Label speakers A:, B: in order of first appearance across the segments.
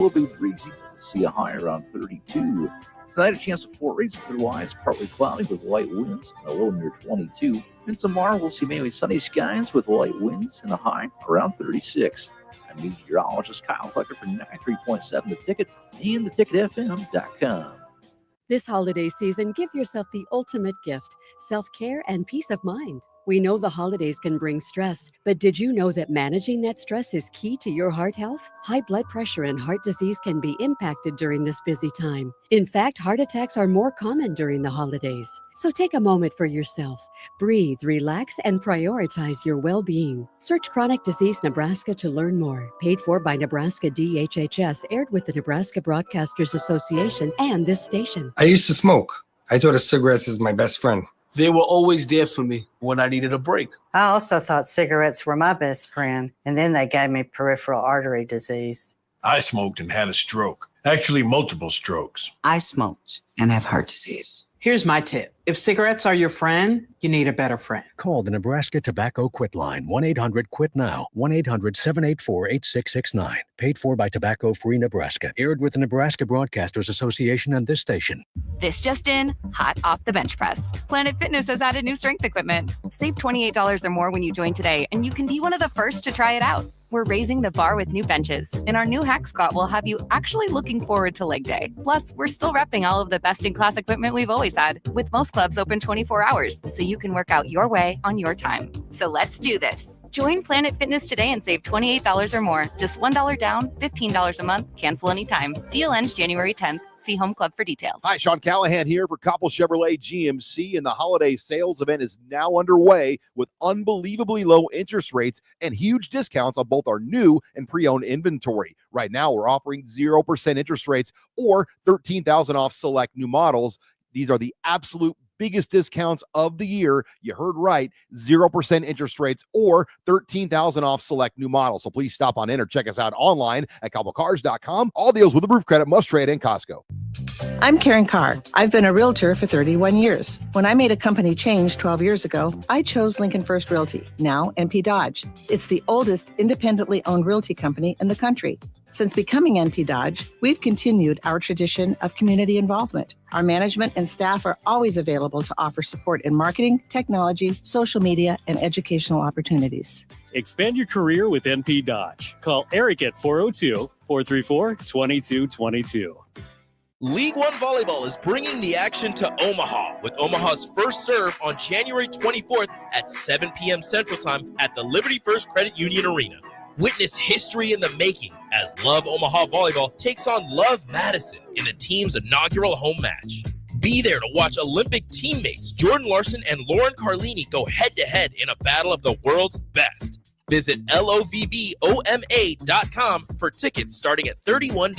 A: Will be breezy. See a high around 32. Tonight, a chance of 4 rays to the wise, partly cloudy with light winds and a low near 22. And tomorrow, we'll see mainly sunny skies with light winds and a high around 36. I'm meteorologist Kyle Tucker for 93.7 The Ticket and theticketfm.com.
B: This holiday season, give yourself the ultimate gift, self-care and peace of mind. We know the holidays can bring stress, but did you know that managing that stress is key to your heart health? High blood pressure and heart disease can be impacted during this busy time. In fact, heart attacks are more common during the holidays. So take a moment for yourself. Breathe, relax, and prioritize your well-being. Search Chronic Disease Nebraska to learn more. Paid for by Nebraska DHHS, aired with the Nebraska Broadcasters Association and this station.
C: I used to smoke. I thought of cigarettes as my best friend.
D: They were always there for me when I needed a break.
E: I also thought cigarettes were my best friend, and then they gave me peripheral artery disease.
F: I smoked and had a stroke. Actually, multiple strokes.
G: I smoked and have heart disease.
H: Here's my tip. If cigarettes are your friend, you need a better friend.
I: Call the Nebraska Tobacco Quit Line, 1-800-QUIT-NOW, 1-800-784-8669. Paid for by Tobacco Free Nebraska. Aired with the Nebraska Broadcasters Association and this station.
J: This just in, hot off the bench press. Planet Fitness has added new strength equipment. Save $28 or more when you join today, and you can be one of the first to try it out. We're raising the bar with new benches, and our new hack squat will have you actually looking forward to leg day. Plus, we're still repping all of the best-in-class equipment we've always had, with most clubs open 24 hours, so you can work out your way on your time. So let's do this. Join Planet Fitness today and save $28 or more. Just $1 down, $15 a month, cancel anytime. Deal ends January 10th. See Home Club for details.
K: Hi, Sean Callahan here for Koppel Chevrolet GMC, and the holiday sales event is now underway with unbelievably low interest rates and huge discounts on both our new and pre-owned inventory. Right now, we're offering 0% interest rates or $13,000 off select new models. These are the absolute biggest discounts of the year. You heard right, 0% interest rates or $13,000 off select new models. So please stop on in or check us out online at koppelcars.com. All deals with approved credit must trade in Costco.
L: I'm Karen Carr. I've been a realtor for 31 years. When I made a company change 12 years ago, I chose Lincoln First Realty, now NP Dodge. It's the oldest independently owned realty company in the country. Since becoming NP Dodge, we've continued our tradition of community involvement. Our management and staff are always available to offer support in marketing, technology, social media, and educational opportunities.
M: Expand your career with NP Dodge. Call Eric at 402-434-2222.
N: League One Volleyball is bringing the action to Omaha with Omaha's first serve on January 24th at 7 p.m. Central Time at the Liberty First Credit Union Arena. Witness history in the making as Love Omaha Volleyball takes on Love Madison in the team's inaugural home match. Be there to watch Olympic teammates Jordan Larson and Lauren Carlini go head-to-head in a battle of the world's best. Visit lovboma.com for tickets starting at $31.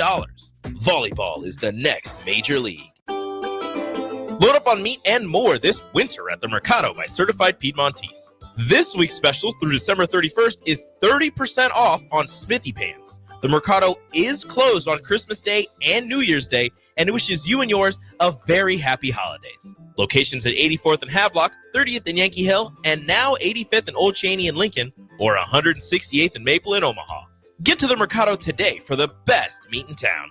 N: Volleyball is the next major league. Load up on meat and more this winter at the Mercado by Certified Piedmontese. This week's special through December 31st is 30% off on Smithy pans. The Mercado is closed on Christmas Day and New Year's Day, and it wishes you and yours a very happy holidays. Locations at 84th and Havelock, 30th and Yankee Hill, and now 85th and Old Cheney in Lincoln, or 168th and Maple in Omaha. Get to the Mercado today for the best meat in town.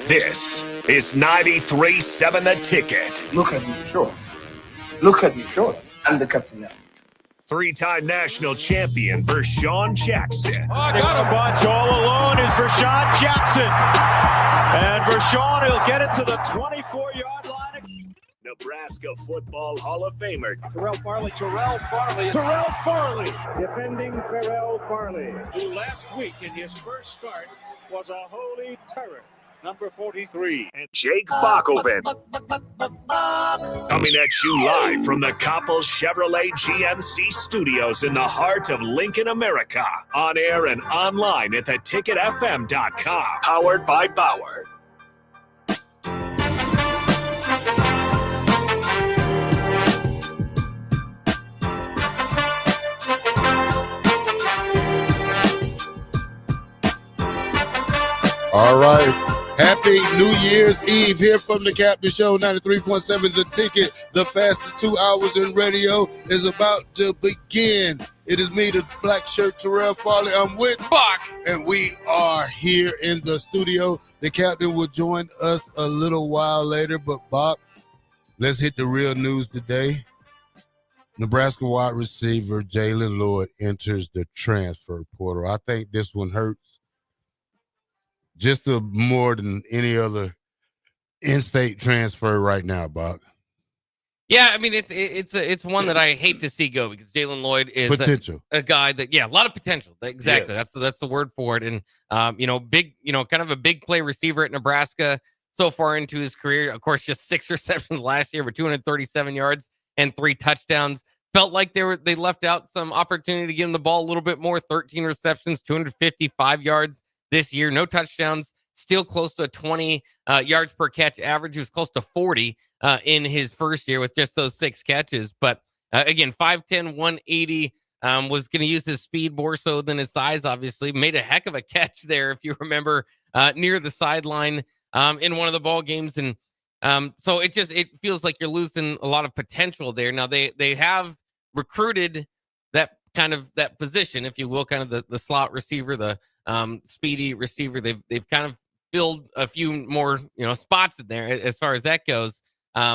O: This is 93.7 The Ticket.
P: Look at me, sure. Look at me, sure. I'm the captain now.
O: Three-time national champion Vershawn Jackson.
Q: Oh, I got a bunch. All alone is Vershawn Jackson. And Vershawn will get it to the 24-yard line.
O: Nebraska Football Hall of Famer
Q: Terrell Farley, defending Terrell Farley, who last week in his first start was a holy terror. Number 43.
O: And Jake Bakoven. Coming at you live from the Koppel Chevrolet GMC studios in the heart of Lincoln, America. On air and online at theticketfm.com. Powered by Bauer.
R: All right. Happy New Year's Eve here from the Captain Show, 93.7 The Ticket. The fastest 2 hours in radio is about to begin. It is me, the black shirt, Terrell Farley. I'm with
S: Bach,
R: and we are here in the studio. The Captain will join us a little while later, but Bach, let's hit the real news today. Nebraska wide receiver Jaylen Lloyd enters the transfer portal. I think this one hurts just more than any other in-state transfer right now, Bach.
S: Yeah, I mean it's one that I hate to see go because Jaylen Lloyd is
R: potential,
S: a guy that a lot of potential. Exactly,
R: yeah.
S: that's the word for it. And big, kind of a big play receiver at Nebraska so far into his career. Of course, just 6 receptions last year for 237 yards and 3 touchdowns. Felt like they left out some opportunity to give him the ball a little bit more. 13 receptions, 255 yards this year, no touchdowns. Still close to a 20 yards per catch average. He was close to 40. In his first year with just those 6 catches. But again, 5'10", 180, was going to use his speed more so than his size, obviously. Made a heck of a catch there, if you remember, near the sideline in one of the ball games. And so it feels like you're losing a lot of potential there. Now, they have recruited that position, if you will, kind of the slot receiver, the speedy receiver. They've kind of filled a few more, spots in there as far as that goes.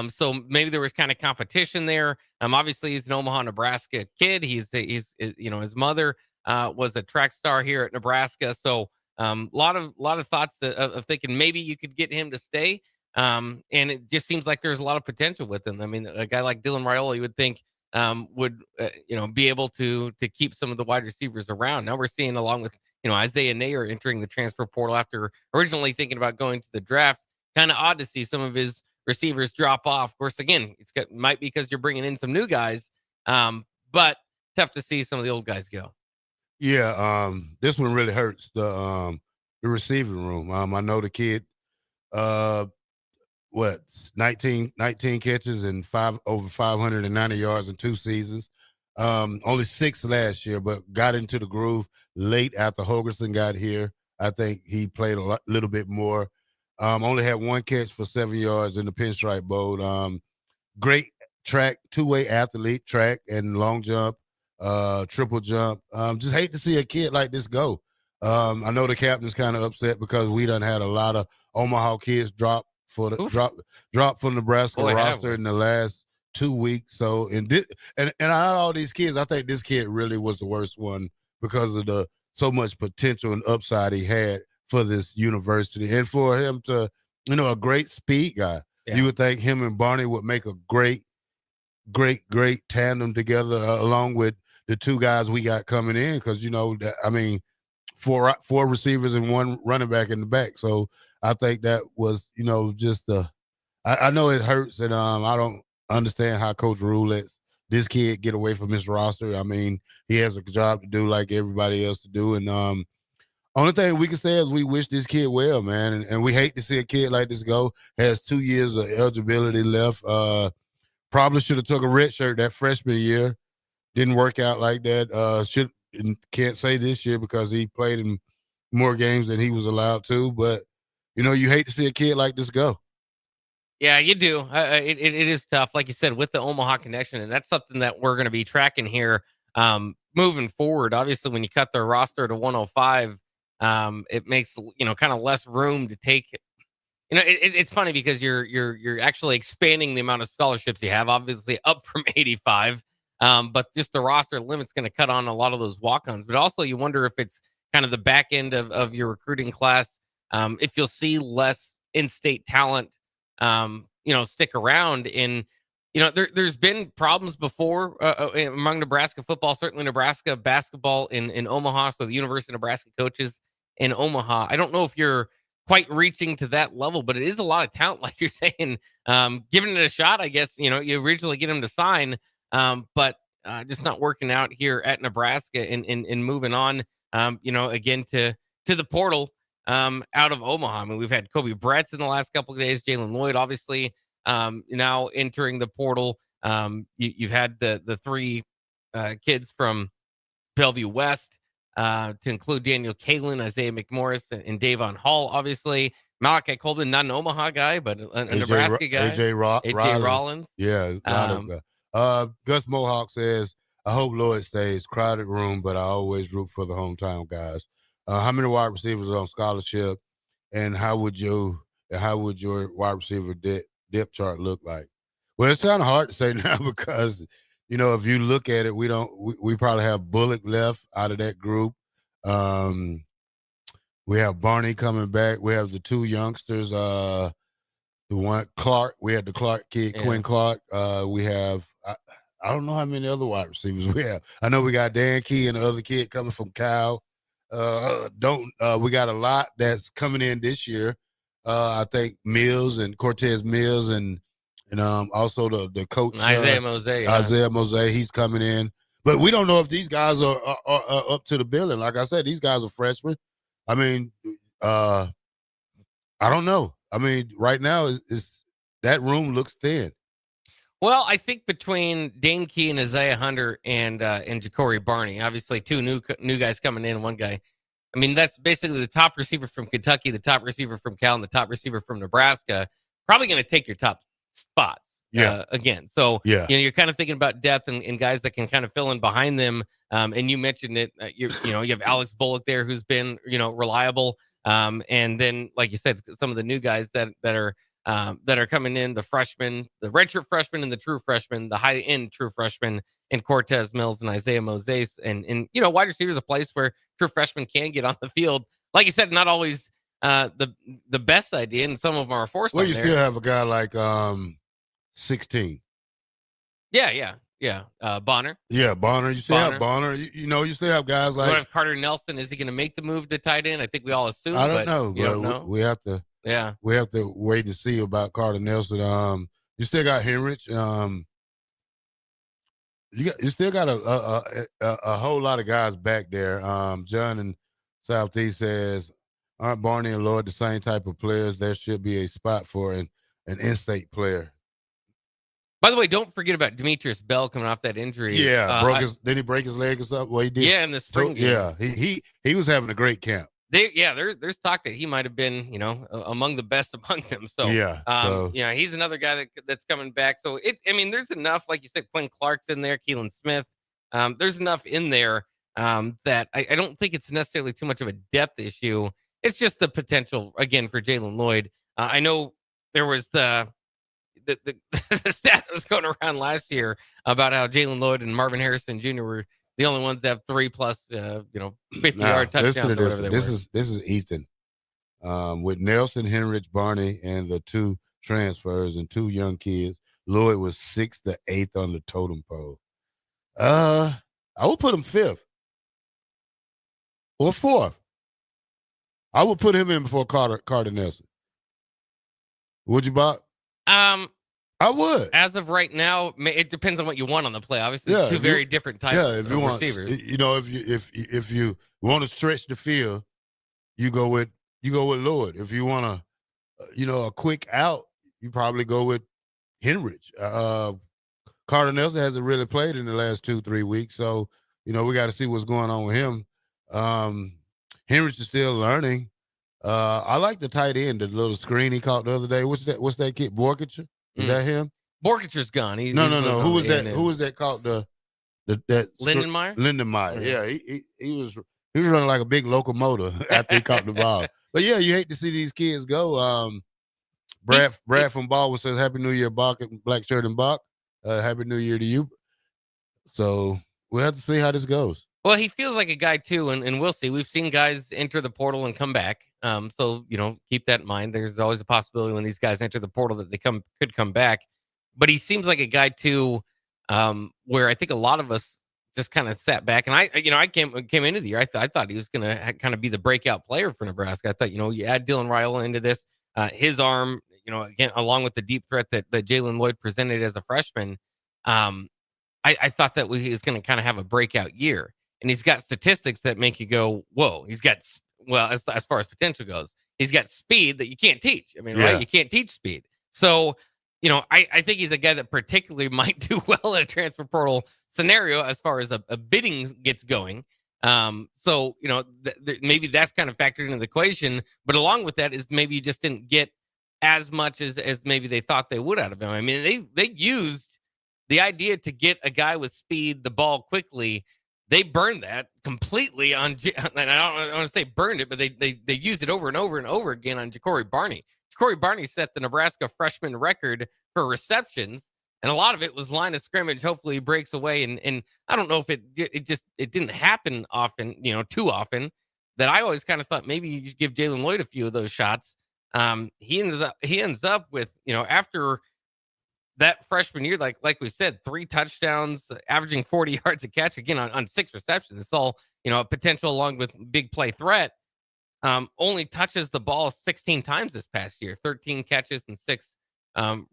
S: So maybe there was kind of competition there. Obviously he's an Omaha, Nebraska kid. He's his mother was a track star here at Nebraska. So lot of thoughts of thinking maybe you could get him to stay. And it just seems like there's a lot of potential with him. I mean, a guy like Dylan Raiola, you would think would be able to keep some of the wide receivers around. Now we're seeing, along with Isaiah Nayer entering the transfer portal after originally thinking about going to the draft. Kind of odd to see some of his receivers drop off. Of course, again, might be because you're bringing in some new guys, but tough to see some of the old guys go.
R: Yeah, this one really hurts the receiving room. I know the kid, 19 catches and over 590 yards in 2 seasons. Only 6 last year, but got into the groove late after Hogerson got here. I think he played a little bit more. Only had 1 catch for 7 yards in the Pinstripe Bowl. Great track, 2-way athlete, track and long jump, triple jump. Just hate to see a kid like this go. I know the captain's kind of upset because we done had a lot of Omaha kids drop from Nebraska roster in the last 2 weeks. So and out of all these kids, I think this kid really was the worst one because of the so much potential and upside he had for this university, and for him to, a great speed guy. Yeah. You would think him and Barney would make a great tandem together, along with the 2 guys we got coming in, because 4 receivers and 1 running back in the back. So I think that was, just I know it hurts, and I don't understand how Coach Rule lets this kid get away from his roster. I mean, he has a job to do like everybody else to do, and only thing we can say is we wish this kid well, man, and we hate to see a kid like this go. Has 2 years of eligibility left. Probably should have took a red shirt that freshman year. Didn't work out like that. Can't say this year because he played in more games than he was allowed to. But you hate to see a kid like this go.
S: Yeah, you do. It is tough, like you said, with the Omaha connection, and that's something that we're going to be tracking here moving forward. Obviously, when you cut their roster to 105. It makes kind of less room to take. It's funny because you're actually expanding the amount of scholarships you have, obviously up from 85. But just the roster limit's going to cut on a lot of those walk-ons. But also you wonder if it's kind of the back end of your recruiting class. If you'll see less in-state talent, stick around. And there's been problems before among Nebraska football, certainly Nebraska basketball in Omaha. So the University of Nebraska coaches in Omaha. I don't know if you're quite reaching to that level, but it is a lot of talent, like you're saying. Giving it a shot, I guess, you originally get him to sign, but just not working out here at Nebraska and moving on, again to the portal out of Omaha. I mean, we've had Kobe Bretts in the last couple of days, Jaylen Lloyd, obviously, now entering the portal. You've had the 3 kids from Bellevue West, to include Daniel Kalin, Isaiah McMorris, and Davon Hall, obviously. Malachi Coleman, not an Omaha guy, but a
R: AJ
S: Nebraska guy.
R: AJ
S: Rollins.
R: Yeah, a lot of Gus Mohawk says, I hope Lloyd stays. Crowded room, but I always root for the hometown guys. How many wide receivers are on scholarship, and how would your wide receiver depth chart look like? Well, it's kind of hard to say now because, if you look at it, we probably have Bullock left out of that group. We have Barney coming back. We have the two youngsters, the one Clark. We had the Clark kid, Quinn Clark. We have I don't know how many other wide receivers we have. I know we got Dan Key and the other kid coming from Cal. We got a lot that's coming in this year. I think Mills and Cortez Mills and also the coach
S: Isaiah Mose.
R: Isaiah Mose, he's coming in. But we don't know if these guys are up to the billing. Like I said, these guys are freshmen. I mean, I don't know. I mean, right now is that room looks thin.
S: Well, I think between Dane Key and Isaiah Hunter and Ja'Cory Barney, obviously two new guys coming in, one guy. I mean, that's basically the top receiver from Kentucky, the top receiver from Cal, and the top receiver from Nebraska. Probably going to take your top spots again. So you're kind of thinking about depth and guys that can kind of fill in behind them. And you mentioned it. You have Alex Bullock there, who's been reliable. And then, like you said, some of the new guys that are coming in, the freshmen, the redshirt freshmen and the true freshmen, the high-end true freshmen, and Cortez Mills and Isaiah Moses. And wide receiver is a place where true freshmen can get on the field. Like you said, not always the best idea, and some of them are forced.
R: Well, you still have a guy like 16.
S: Yeah. Bonner.
R: Yeah, Bonner. You still have Bonner. You still have guys like.
S: What if Carter Nelson? Is he going to make the move to tight end? I think we all assume.
R: I don't know.
S: You don't know.
R: We have to.
S: Yeah,
R: we have to wait and see about Carter Nelson. You still got Henrich. You still got a whole lot of guys back there. John in Southeast says, aren't Barney and Lloyd the same type of players? There should be a spot for an in-state player.
S: By the way, don't forget about Demetrius Bell coming off that injury.
R: Yeah, did he break his leg or something? Well, he did.
S: Yeah, in the spring game.
R: Yeah, he was having a great camp.
S: There's talk that he might have been, among the best among them. So he's another guy that's coming back. So there's enough, like you said, Quinn Clark's in there, Keelan Smith. There's enough in there that I don't think it's necessarily too much of a depth issue. It's just the potential again for Jaylen Lloyd. I know there was the stat that was going around last year about how Jaylen Lloyd and Marvin Harrison Jr. were the only ones that have 3+ 50-yard touchdowns or whatever they were.
R: This is Ethan. With Nelson, Henrich, Barney, and the two transfers and two young kids, Lloyd was 6th to 8th on the totem pole. I would put him 5th or 4th. I would put him in before Carter Nelson. Would you, Bob? I would.
S: As of right now, it depends on what you want on the play. Obviously, two very different types of receivers.
R: If you want to stretch the field, you go with Lloyd. If you want a quick out, you probably go with Henrich. Carter Nelson hasn't really played in the last 2-3 weeks, so we got to see what's going on with him. Henrich is still learning. I like the tight end, the little screen he caught the other day. What's that kid? Borkicher? Is that him?
S: Borkicher's gone.
R: No. Who was that? Who was that called that
S: Lindenmeyer?
R: Lindenmeyer. Yeah, he was running like a big locomotive after he caught the ball. But yeah, you hate to see these kids go. Brad from Baldwin says, "Happy New Year, Bach and Black Shirt and Bach. Happy New Year to you." So we'll have to see how this goes.
S: Well, he feels like a guy too, and we'll see. We've seen guys enter the portal and come back. So keep that in mind. There's always a possibility when these guys enter the portal that they could come back. But he seems like a guy too, where I think a lot of us just kind of sat back. And I came into the year. I thought he was going to kind of be the breakout player for Nebraska. I thought you add Dylan Raiola into this, his arm, again along with the deep threat that Jaylen Lloyd presented as a freshman. I thought that he was going to kind of have a breakout year. And he's got statistics that make you go, whoa, he's got, as far as potential goes, he's got speed that you can't teach. Right? You can't teach speed. So, I think he's a guy that particularly might do well in a transfer portal scenario as far as a bidding gets going. So, maybe that's kind of factored into the equation. But along with that is maybe you just didn't get as much as maybe they thought they would out of him. I mean, they used the idea to get a guy with speed, the ball quickly. They burned that completely on, and I don't want to say burned it, but they used it over and over and over again on Ja'Cory Barney. Ja'Cory Barney set the Nebraska freshman record for receptions, and a lot of it was line of scrimmage. Hopefully he breaks away, and I don't know if it didn't happen often, too often, that I always kind of thought maybe you just give Jaylen Lloyd a few of those shots. He ends up with, after that freshman year, like we said, 3 touchdowns, averaging 40 yards a catch again on 6 receptions. It's all, a potential along with big play threat. Only touches the ball 16 times this past year, 13 catches and 6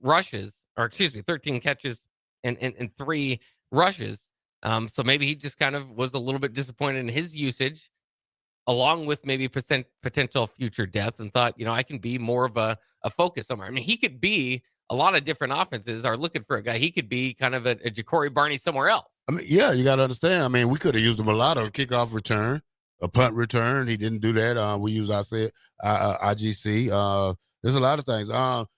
S: rushes, or excuse me, 13 catches and 3 rushes. So maybe he just kind of was a little bit disappointed in his usage, along with maybe potential future depth, and thought, I can be more of a focus somewhere. I mean, he could be, a lot of different offenses are looking for a guy. He could be kind of a Ja'Cory Barney somewhere else.
R: I mean, yeah, you got to understand. I mean, we could have used him a lot on kickoff return, a punt return. He didn't do that. We use IGC. There's a lot of things.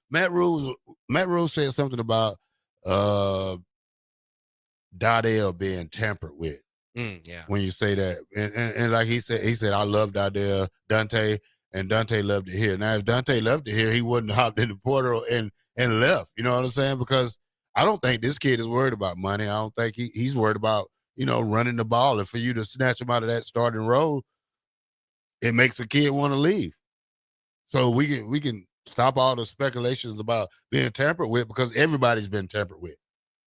R: Matt Rule said something about Dardale being tampered with.
S: Yeah.
R: When you say that, and like he said, I love Dardale, Dante, and Dante loved it here. Now, if Dante loved it here, he wouldn't have hopped in the portal and left. You know what I'm saying? Because I don't think this kid is worried about money. I don't think he's worried about, running the ball. And for you to snatch him out of that starting role, it makes a kid want to leave. So we can stop all the speculations about being tampered with, because everybody's been tampered with.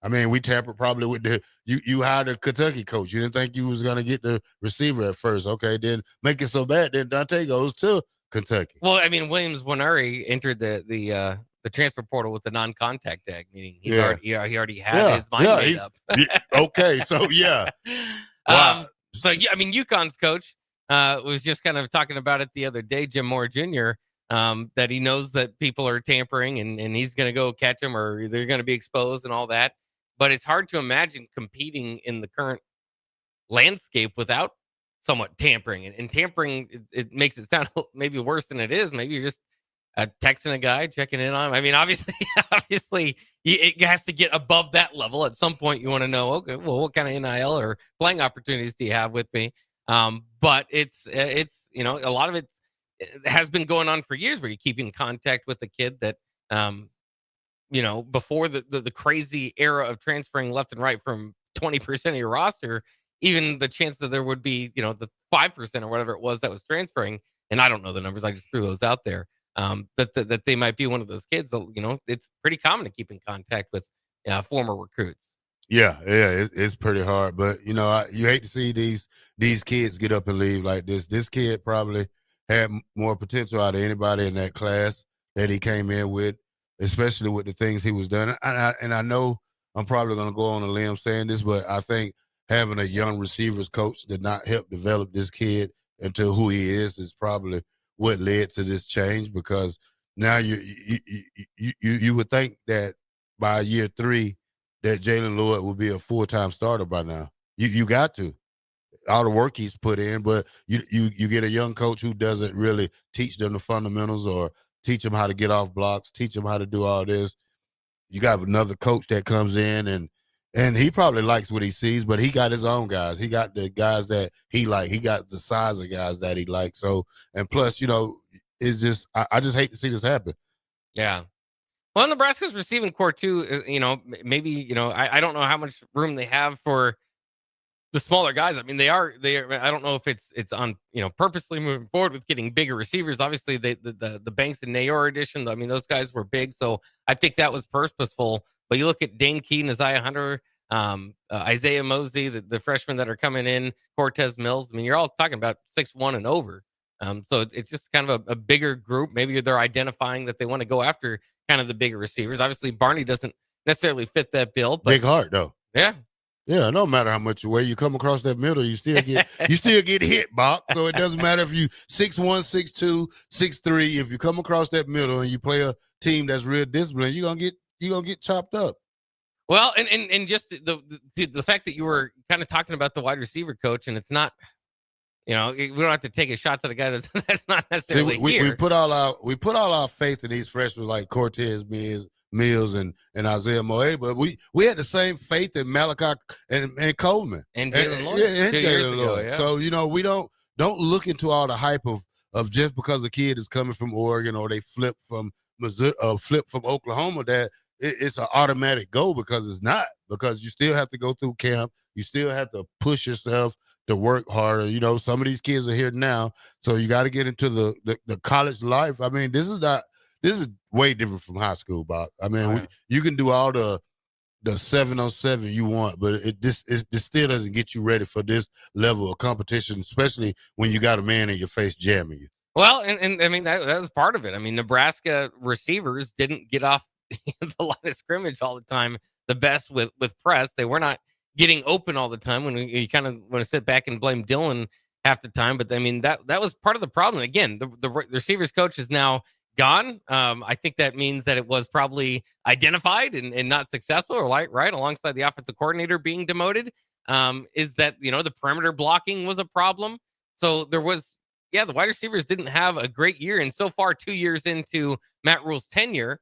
R: I mean, we tampered probably with you hired a Kentucky coach. You didn't think you was going to get the receiver at first. Okay, then make it so bad. Then Dante goes to Kentucky.
S: Well, I mean, Williams Winery entered the transfer portal with the non-contact tag, meaning he already had his mind made up.
R: Okay, so yeah.
S: Wow. So yeah, I mean, UConn's coach was just kind of talking about it the other day, Jim Moore Jr., that he knows that people are tampering and he's going to go catch them, or they're going to be exposed and all that. But it's hard to imagine competing in the current landscape without somewhat tampering. And tampering, it makes it sound maybe worse than it is. Maybe you're just texting a guy, checking in on him. I mean, obviously, it has to get above that level. At some point, you want to know, okay, well, what kind of NIL or playing opportunities do you have with me? But it's a lot of it has been going on for years, where you keep in contact with a kid that before the crazy era of transferring left and right from 20% of your roster, even the chance that there would be, the 5% or whatever it was that was transferring, and I don't know the numbers, I just threw those out there, that they might be one of those kids that, it's pretty common to keep in contact with former recruits.
R: Yeah, it's pretty hard, but you hate to see these kids get up and leave like this. This kid probably had more potential out of anybody in that class that he came in with, especially with the things he was done. And I know I'm probably going to go on a limb saying this, but I think having a young receivers coach did not help develop this kid into who he is probably what led to this change, because now you would think that by year 3 that Jaylen Lloyd will be a full-time starter by now. You got to. All the work he's put in, but you get a young coach who doesn't really teach them the fundamentals or teach them how to get off blocks, teach them how to do all this. You got another coach that comes in and he probably likes what he sees, but he got his own guys. He got the guys that he like. He got the size of guys that he likes. So, and plus, it's just I just hate to see this happen.
S: Yeah. Well, Nebraska's receiving core too, maybe, I don't know how much room they have for the smaller guys. I mean, they are. I don't know if it's on, purposely moving forward with getting bigger receivers. Obviously, the Banks and Nayor edition, I mean, those guys were big. So I think that was purposeful. But you look at Dane Keaton, Isaiah Hunter, Isaiah Mosey, the freshmen that are coming in, Cortez Mills. I mean, you're all talking about 6'1" and over. So it's just kind of a bigger group. Maybe they're identifying that they want to go after kind of the bigger receivers. Obviously, Barney doesn't necessarily fit that bill. But
R: big heart, though.
S: Yeah.
R: Yeah, no matter how much you weigh, you come across that middle, you still get hit, Bach. So it doesn't matter if you 6'1", 6'2", 6'3". If you come across that middle and you play a team that's real disciplined, you're gonna get chopped up.
S: Well, and just the fact that you were kind of talking about the wide receiver coach, and it's not we don't have to take shots at a guy that's not necessarily
R: See, we
S: here.
R: put all our faith in these freshmen like Cortez Mills and Isaiah Moe, but we had the same faith in Malachi and Coleman
S: and Jaylen Lloyd.
R: and
S: 2 years
R: Jaylen
S: ago,
R: Lloyd.
S: yeah.
R: So we don't look into all the hype of just because the kid is coming from Oregon or they flip from Missouri, flip from Oklahoma that it's an automatic go, because it's not, because you still have to go through camp. You still have to push yourself to work harder. Some of these kids are here now, so you got to get into the college life. I mean, this is way different from high school, Bob. I mean, you can do all the 7-on-7 you want, but this still doesn't get you ready for this level of competition, especially when you got a man in your face jamming you.
S: Well, and I mean, that was part of it. I mean, Nebraska receivers didn't get off the line of scrimmage all the time the best with press. They were not getting open all the time when you kind of want to sit back and blame Dylan half the time. But I mean, that was part of the problem. Again, the receivers coach is now gone. I think that means that it was probably identified and not successful, or right alongside the offensive coordinator being demoted. Is that, the perimeter blocking was a problem. So there was, the wide receivers didn't have a great year. And so far, 2 years into Matt Rule's tenure,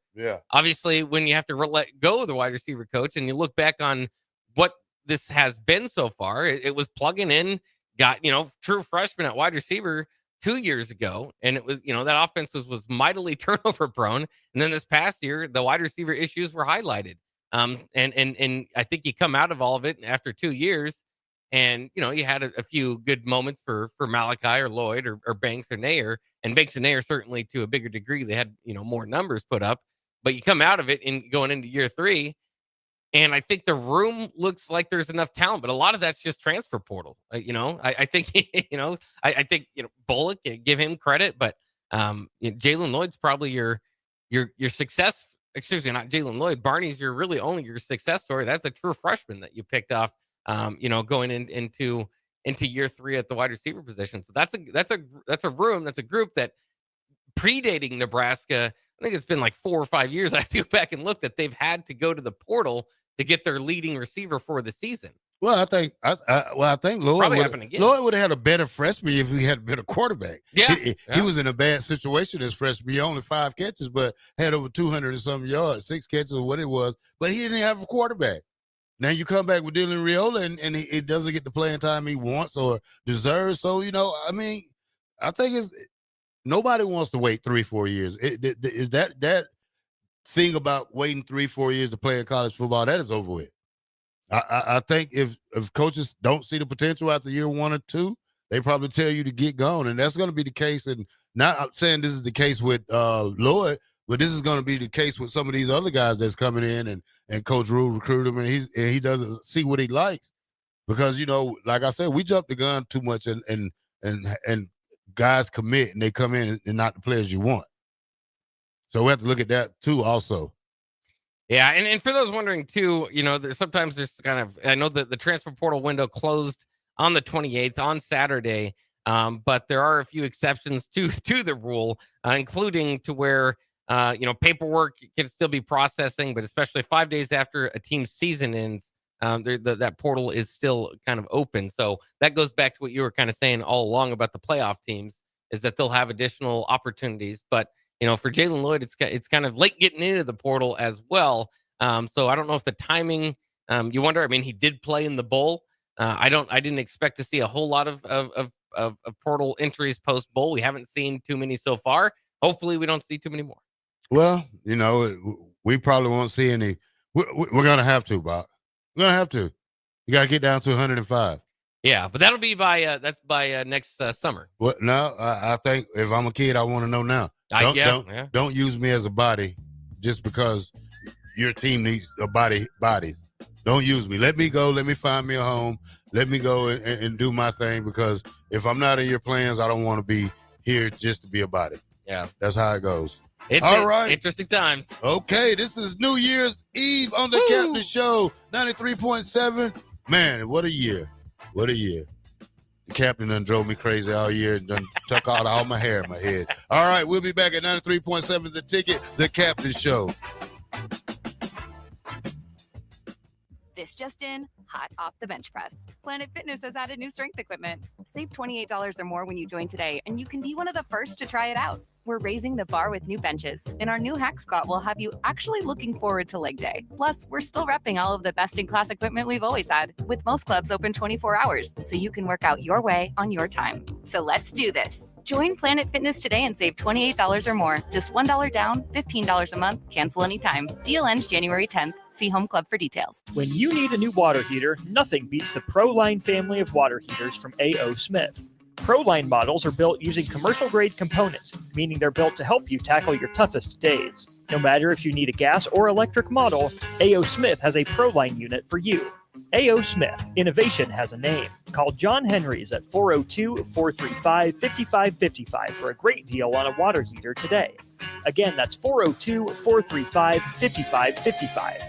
S: obviously when you have to let go of the wide receiver coach and you look back on what this has been so far, it was plugging in, got, true freshman at wide receiver 2 years ago. And it was, that offense was mightily turnover prone. And then this past year, the wide receiver issues were highlighted. And I think you come out of all of it after 2 years, and, you had a few good moments for Malachi or Lloyd or Banks or Nair. And Banks and Nair, certainly to a bigger degree, they had, more numbers put up. But you come out of it and going into year 3, and I think the room looks like there's enough talent, but a lot of that's just transfer portal. I think, I think, Bullock, give him credit, but Jaylen Lloyd's probably your success. Excuse me, not Jaylen Lloyd. Barney's really only your success story. That's a true freshman that you picked off, going into year 3 at the wide receiver position. So that's a group that predating Nebraska. I think it's been like 4 or 5 years. I have to go back and look that they've had to go to the portal to get their leading receiver for the season.
R: Well, I think Lloyd would have had a better freshman if he had a better quarterback.
S: Yeah,
R: he was in a bad situation as freshman. He only 5 catches, but had over 200 and some yards, 6 catches or what it was. But he didn't have a quarterback. Now you come back with Dylan Riola, and he doesn't get the playing time he wants or deserves. So I mean, I think nobody wants to wait 3-4 years. Is that thing about waiting 3-4 years to play in college football, that is over with. I think if coaches don't see the potential after year 1 or 2, they probably tell you to get going, and that's going to be the case. And not saying this is the case with Lloyd, but this is going to be the case with some of these other guys that's coming in, and Coach Rule recruit him, and he doesn't see what he likes, because like I said, we jump the gun too much, and guys commit and they come in and not the players you want. So we have to look at that too also.
S: Yeah, and for those wondering too, sometimes there's kind of, I know that the transfer portal window closed on the 28th on Saturday, but there are a few exceptions to the rule, including to where paperwork can still be processing, but especially 5 days after a team's season ends, that portal is still kind of open. So that goes back to what you were kind of saying all along about the playoff teams, is that they'll have additional opportunities. But for Jaylen Lloyd, it's kind of late getting into the portal as well. So I don't know if the timing. You wonder. I mean, he did play in the bowl. I didn't expect to see a whole lot of portal entries post bowl. We haven't seen too many so far. Hopefully, we don't see too many more.
R: Well, we probably won't see any. We're gonna have to, Bob. We're gonna have to. You gotta get down to 105.
S: Yeah, but that'll be by next summer.
R: What? No, I think if I'm a kid, I want to know now. Don't use me as a body just because your team needs bodies. Don't use me. Let me go. Let me find me a home. Let me go and do my thing, because if I'm not in your plans, I don't want to be here just to be a body.
S: Yeah,
R: that's how it goes.
S: All right. Interesting times.
R: Okay, this is New Year's Eve on the Captain Show, 93.7. Man, what a year. What a year. The captain done drove me crazy all year and done took out all my hair in my head. All right, we'll be back at 93.7 The Ticket, The Captain Show.
J: This just in, hot off the bench press. Planet Fitness has added new strength equipment. Save $28 or more when you join today, and you can be one of the first to try it out. We're raising the bar with new benches, and our new hack squat will have you actually looking forward to leg day. Plus, we're still repping all of the best-in-class equipment we've always had, with most clubs open 24 hours, so you can work out your way on your time. So let's do this. Join Planet Fitness today and save $28 or more. Just $1 down, $15 a month, cancel anytime. Deal ends January 10th. See Home Club for details.
T: When you need a new water heater, nothing beats the ProLine family of water heaters from A.O. Smith. ProLine models are built using commercial-grade components, meaning they're built to help you tackle your toughest days. No matter if you need a gas or electric model, A.O. Smith has a ProLine unit for you. A.O. Smith, innovation has a name. Call John Henry's at 402-435-5555 for a great deal on a water heater today. Again, that's 402-435-5555.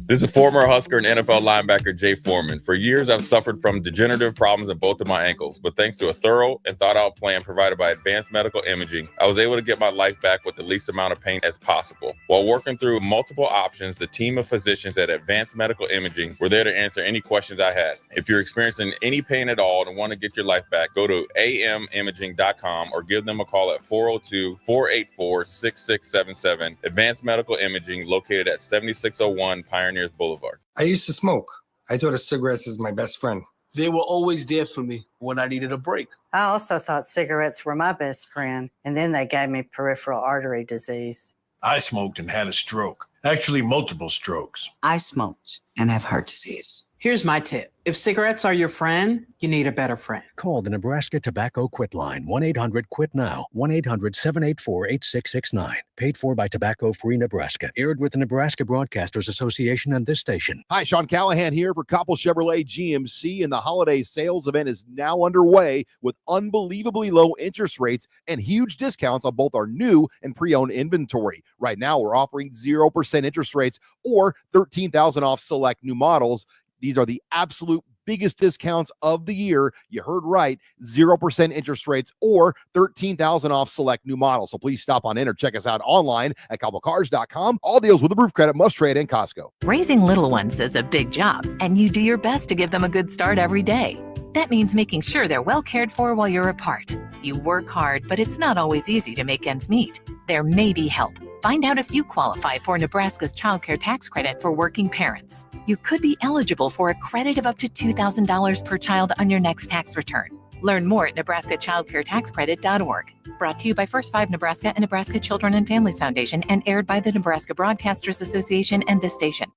U: This is former Husker and NFL linebacker Jay Foreman. For years, I've suffered from degenerative problems in both of my ankles, but thanks to a thorough and thought-out plan provided by Advanced Medical Imaging, I was able to get my life back with the least amount of pain as possible. While working through multiple options, the team of physicians at Advanced Medical Imaging were there to answer any questions I had. If you're experiencing any pain at all and want to get your life back, go to amimaging.com or give them a call at 402-484-6677. Advanced Medical Imaging, located at 7601 Pioneers Boulevard.
C: I used to smoke. I thought of cigarettes as my best friend.
D: They were always there for me when I needed a break.
E: I also thought cigarettes were my best friend, and then they gave me peripheral artery disease.
F: I smoked and had a stroke. Actually, multiple strokes.
G: I smoked and have heart disease.
H: Here's my tip. If cigarettes are your friend, you need a better friend.
I: Call the Nebraska Tobacco Quit Line, 1-800-QUIT-NOW, 1-800-784-8669. Paid for by Tobacco Free Nebraska. Aired with the Nebraska Broadcasters Association and this station.
K: Hi, Sean Callahan here for Koppel Chevrolet GMC, and the holiday sales event is now underway with unbelievably low interest rates and huge discounts on both our new and pre-owned inventory. Right now, we're offering 0% interest rates or $13,000 off select new models. These are the absolute biggest discounts of the year. You heard right, 0% interest rates or $13,000 off select new models. So please stop on in or check us out online at koppelcars.com. All deals with approved credit, must trade, and Costco.
V: Raising little ones is a big job, and you do your best to give them a good start every day. That means making sure they're well cared for while you're apart. You work hard, but it's not always easy to make ends meet. There may be help. Find out if you qualify for Nebraska's child care tax credit for working parents. You could be eligible for a credit of up to $2,000 per child on your next tax return. Learn more at nebraskachildcaretaxcredit.org. Brought to you by First 5 Nebraska and Nebraska Children and Families Foundation and aired by the Nebraska Broadcasters Association and this station.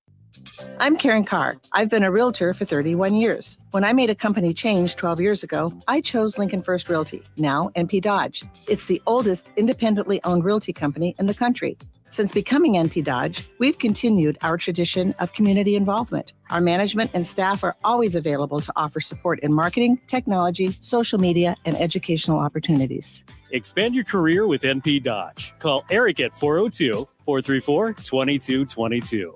L: I'm Karen Carr. I've been a realtor for 31 years. When I made a company change 12 years ago, I chose Lincoln First Realty, now NP Dodge. It's the oldest independently owned realty company in the country. Since becoming NP Dodge, we've continued our tradition of community involvement. Our management and staff are always available to offer support in marketing, technology, social media, and educational opportunities.
M: Expand your career with NP Dodge. Call Eric at 402-434-2222.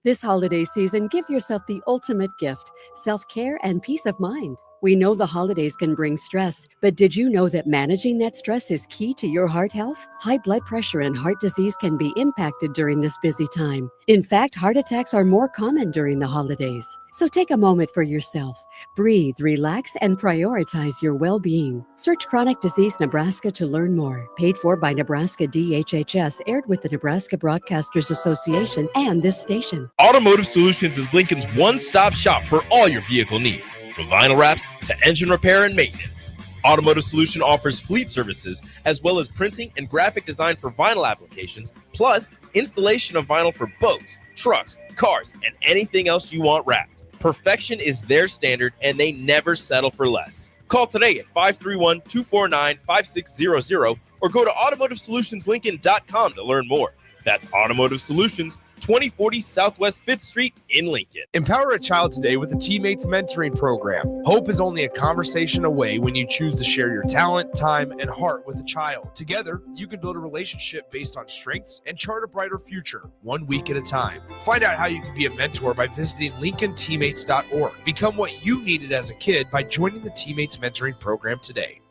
B: This holiday season, give yourself the ultimate gift, self-care and peace of mind. We know the holidays can bring stress, but did you know that managing that stress is key to your heart health? High blood pressure and heart disease can be impacted during this busy time. In fact, heart attacks are more common during the holidays. So take a moment for yourself. Breathe, relax, and prioritize your well-being. Search Chronic Disease Nebraska to learn more. Paid for by Nebraska DHHS, aired with the Nebraska Broadcasters Association and this station.
N: Automotive Solutions is Lincoln's one-stop shop for all your vehicle needs, from vinyl wraps to engine repair and maintenance. Automotive Solution offers fleet services as well as printing and graphic design for vinyl applications, plus installation of vinyl for boats, trucks, cars, and anything else you want wrapped. Perfection is their standard, and they never settle for less. Call today at 531-249-5600 or go to automotivesolutionslincoln.com to learn more. That's Automotive Solutions, 2040 Southwest 5th Street in Lincoln.
W: Empower a child today with the Teammates Mentoring Program. Hope is only a conversation away when you choose to share your talent, time, and heart with a child. Together, you can build a relationship based on strengths and chart a brighter future, 1 week at a time. Find out how you can be a mentor by visiting LincolnTeammates.org. Become what you needed as a kid by joining the Teammates Mentoring Program today.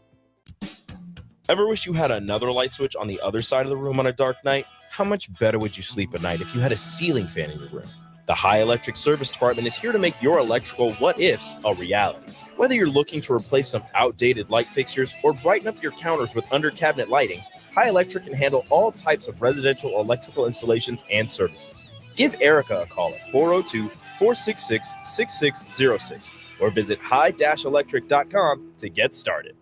N: Ever wish you had another light switch on the other side of the room on a dark night? How much better would you sleep at night if you had a ceiling fan in your room? The High Electric Service Department is here to make your electrical what-ifs a reality. Whether you're looking to replace some outdated light fixtures or brighten up your counters with under-cabinet lighting, High Electric can handle all types of residential electrical installations and services. Give Erica a call at 402-466-6606 or visit high-electric.com to get started.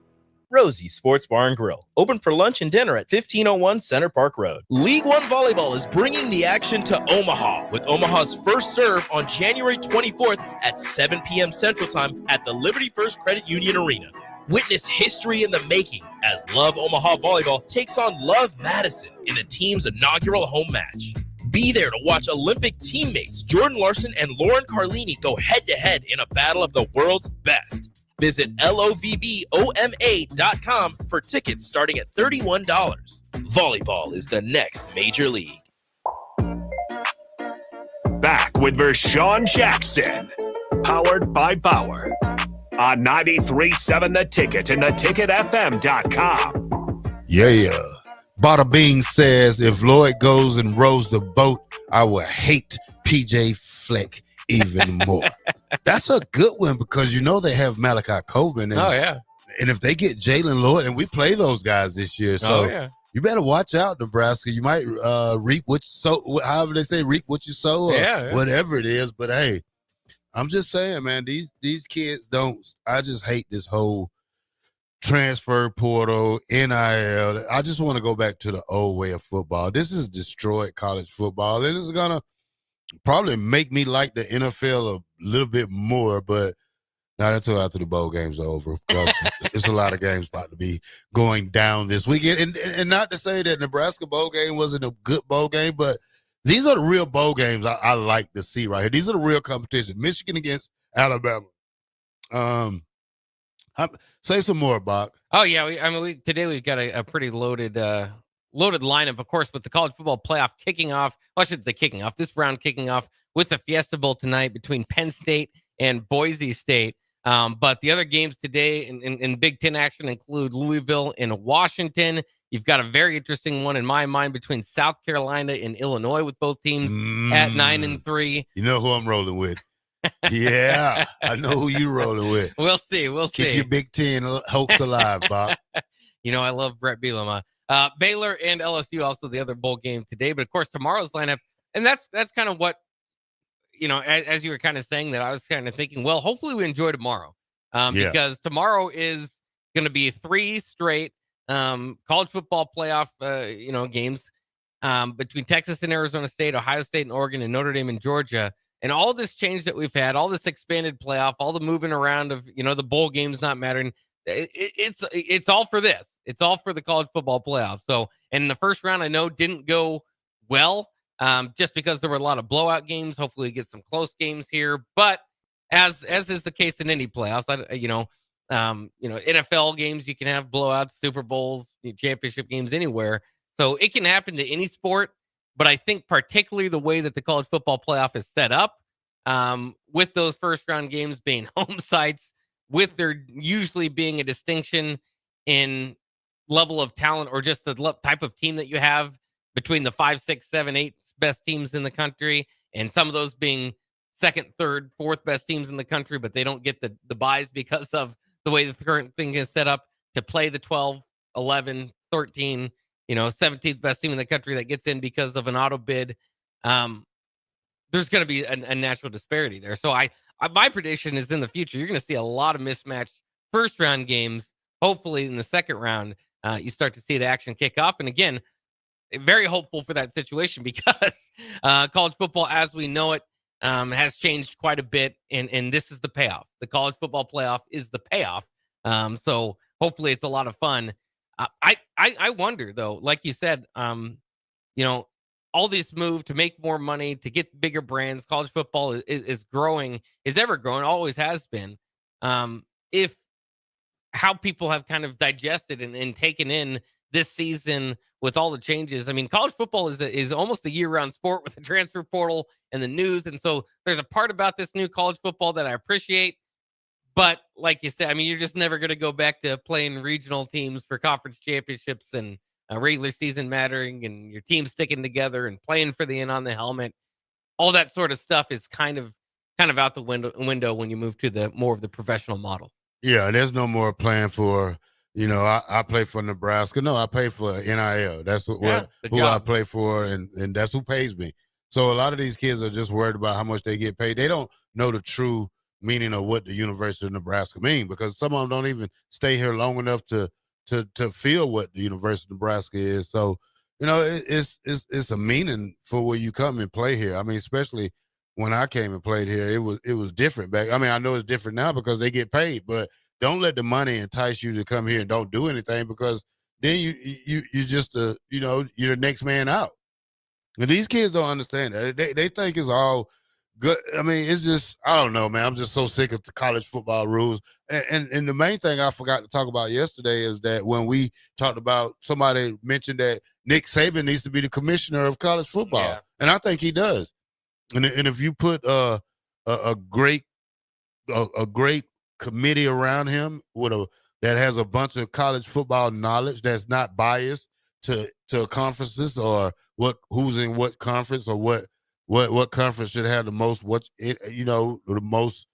N: Rosie's Sports Bar and Grill, open for lunch and dinner at 1501 Center Park Road. League One Volleyball is bringing the action to Omaha with Omaha's first serve on January 24th at 7 p.m. Central Time at the Liberty First Credit Union Arena. Witness history in the making as Love Omaha Volleyball takes on Love Madison in the team's inaugural home match. Be there to watch Olympic teammates Jordan Larson and Lauren Carlini go head-to-head in a battle of the world's best. Visit lovboma.com for tickets starting at $31. Volleyball is the next major league.
O: Back with Vershawn Jackson, powered by Bauer, on 93.7 The Ticket and theticketfm.com.
R: Yeah. Bada Bing says, if Lloyd goes and rows the boat, I will hate PJ Fleck even more. That's a good one because they have Malachi Coben. And, and if they get Jaylen Lloyd, and we play those guys this year, so you better watch out, Nebraska. You might reap what you sow, however they say, reap what you sow, or whatever it is. But hey, I'm just saying, man, these kids don't. I just hate this whole transfer portal, NIL. I just want to go back to the old way of football. This has destroyed college football. It is gonna probably make me like the NFL a little bit more, but not until after the bowl games are over, because it's a lot of games about to be going down this weekend. And not to say that Nebraska bowl game wasn't a good bowl game, but these are the real bowl games I like to see right here. These are the real competition. Michigan against Alabama. Say some more, Bach.
S: Oh yeah, today we've got a pretty loaded lineup, of course, with the college football playoff kicking off. Well, I shouldn't say kicking off. This round kicking off with the Fiesta Bowl tonight between Penn State and Boise State. But the other games today in Big Ten action include Louisville and Washington. You've got a very interesting one in my mind between South Carolina and Illinois, with both teams at 9-3.
R: You know who I'm rolling with. Yeah, I know who you're rolling with.
S: We'll see.
R: Keep your Big Ten hopes alive, Bob.
S: I love Brett Bielema. Baylor and LSU, also the other bowl game today. But, of course, tomorrow's lineup, and that's kind of what, as you were kind of saying that, I was kind of thinking, well, hopefully we enjoy tomorrow, because tomorrow is going to be 3 straight college football playoff, games between Texas and Arizona State, Ohio State and Oregon, and Notre Dame and Georgia. And all this change that we've had, all this expanded playoff, all the moving around of, the bowl games not mattering. It's all for this. It's all for the college football playoff. So, and the first round I know didn't go well, just because there were a lot of blowout games. Hopefully we get some close games here. But as is the case in any playoffs, NFL games, you can have blowouts, Super Bowls, championship games anywhere. So it can happen to any sport. But I think particularly the way that the college football playoff is set up, with those first round games being home sites, with there usually being a distinction in level of talent or just the type of team that you have between the 5, 6, 7, 8 best teams in the country, and some of those being second, third, fourth best teams in the country, but they don't get the buys because of the way the current thing is set up to play the 12, 11, 13, 17th best team in the country that gets in because of an auto bid. There's going to be a natural disparity there. So my prediction is in the future, you're going to see a lot of mismatched first round games. Hopefully in the second round, you start to see the action kick off. And again, very hopeful for that situation because college football as we know it has changed quite a bit. And this is the payoff. The college football playoff is the payoff. So hopefully it's a lot of fun. I wonder though, like you said, all this move to make more money, to get bigger brands, college football is growing, is ever growing, always has been. If how people have kind of digested and taken in this season with all the changes. I mean, college football is almost a year-round sport with the transfer portal and the news. And so there's a part about this new college football that I appreciate. But like you said, I mean, you're just never going to go back to playing regional teams for conference championships and regular season mattering and your team sticking together and playing for the in on the helmet. all that sort of stuff is kind of out the window when you move to the more of the professional model.
R: Yeah, there's no more plan for, I play for Nebraska. No, I pay for NIL. That's who I play for, and that's who pays me. So a lot of these kids are just worried about how much they get paid. They don't know the true meaning of what the University of Nebraska means, because some of them don't even stay here long enough to feel what the University of Nebraska is. So, it's a meaning for where you come and play here. I mean, especially when I came and played here, it was different back. I mean, I know it's different now because they get paid, but don't let the money entice you to come here and don't do anything, because then you just you're the next man out. And these kids don't understand that. They think it's all good. I mean, it's just, I don't know, man. I'm just so sick of the college football rules. And the main thing I forgot to talk about yesterday is that when we talked about, somebody mentioned that Nick Saban needs to be the commissioner of college football.
S: Yeah.
R: And I think he does. And if you put a great committee around him that has a bunch of college football knowledge, that's not biased to conferences or who's in what conference, or what conference should have the most the most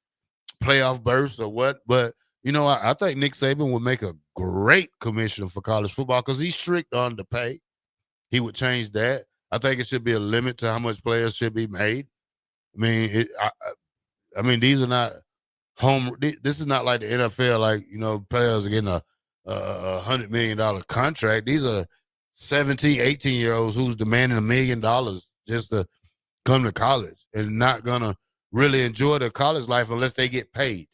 R: playoff berths or what. But I think Nick Saban would make a great commissioner for college football, because he's strict on the pay. He would change that. I think it should be a limit to how much players should be made. I mean, I mean, these are not this is not like the NFL, like, players are getting a $100 million contract. These are 17, 18-year-olds who's demanding $1 million just to come to college and not gonna really enjoy their college life unless they get paid.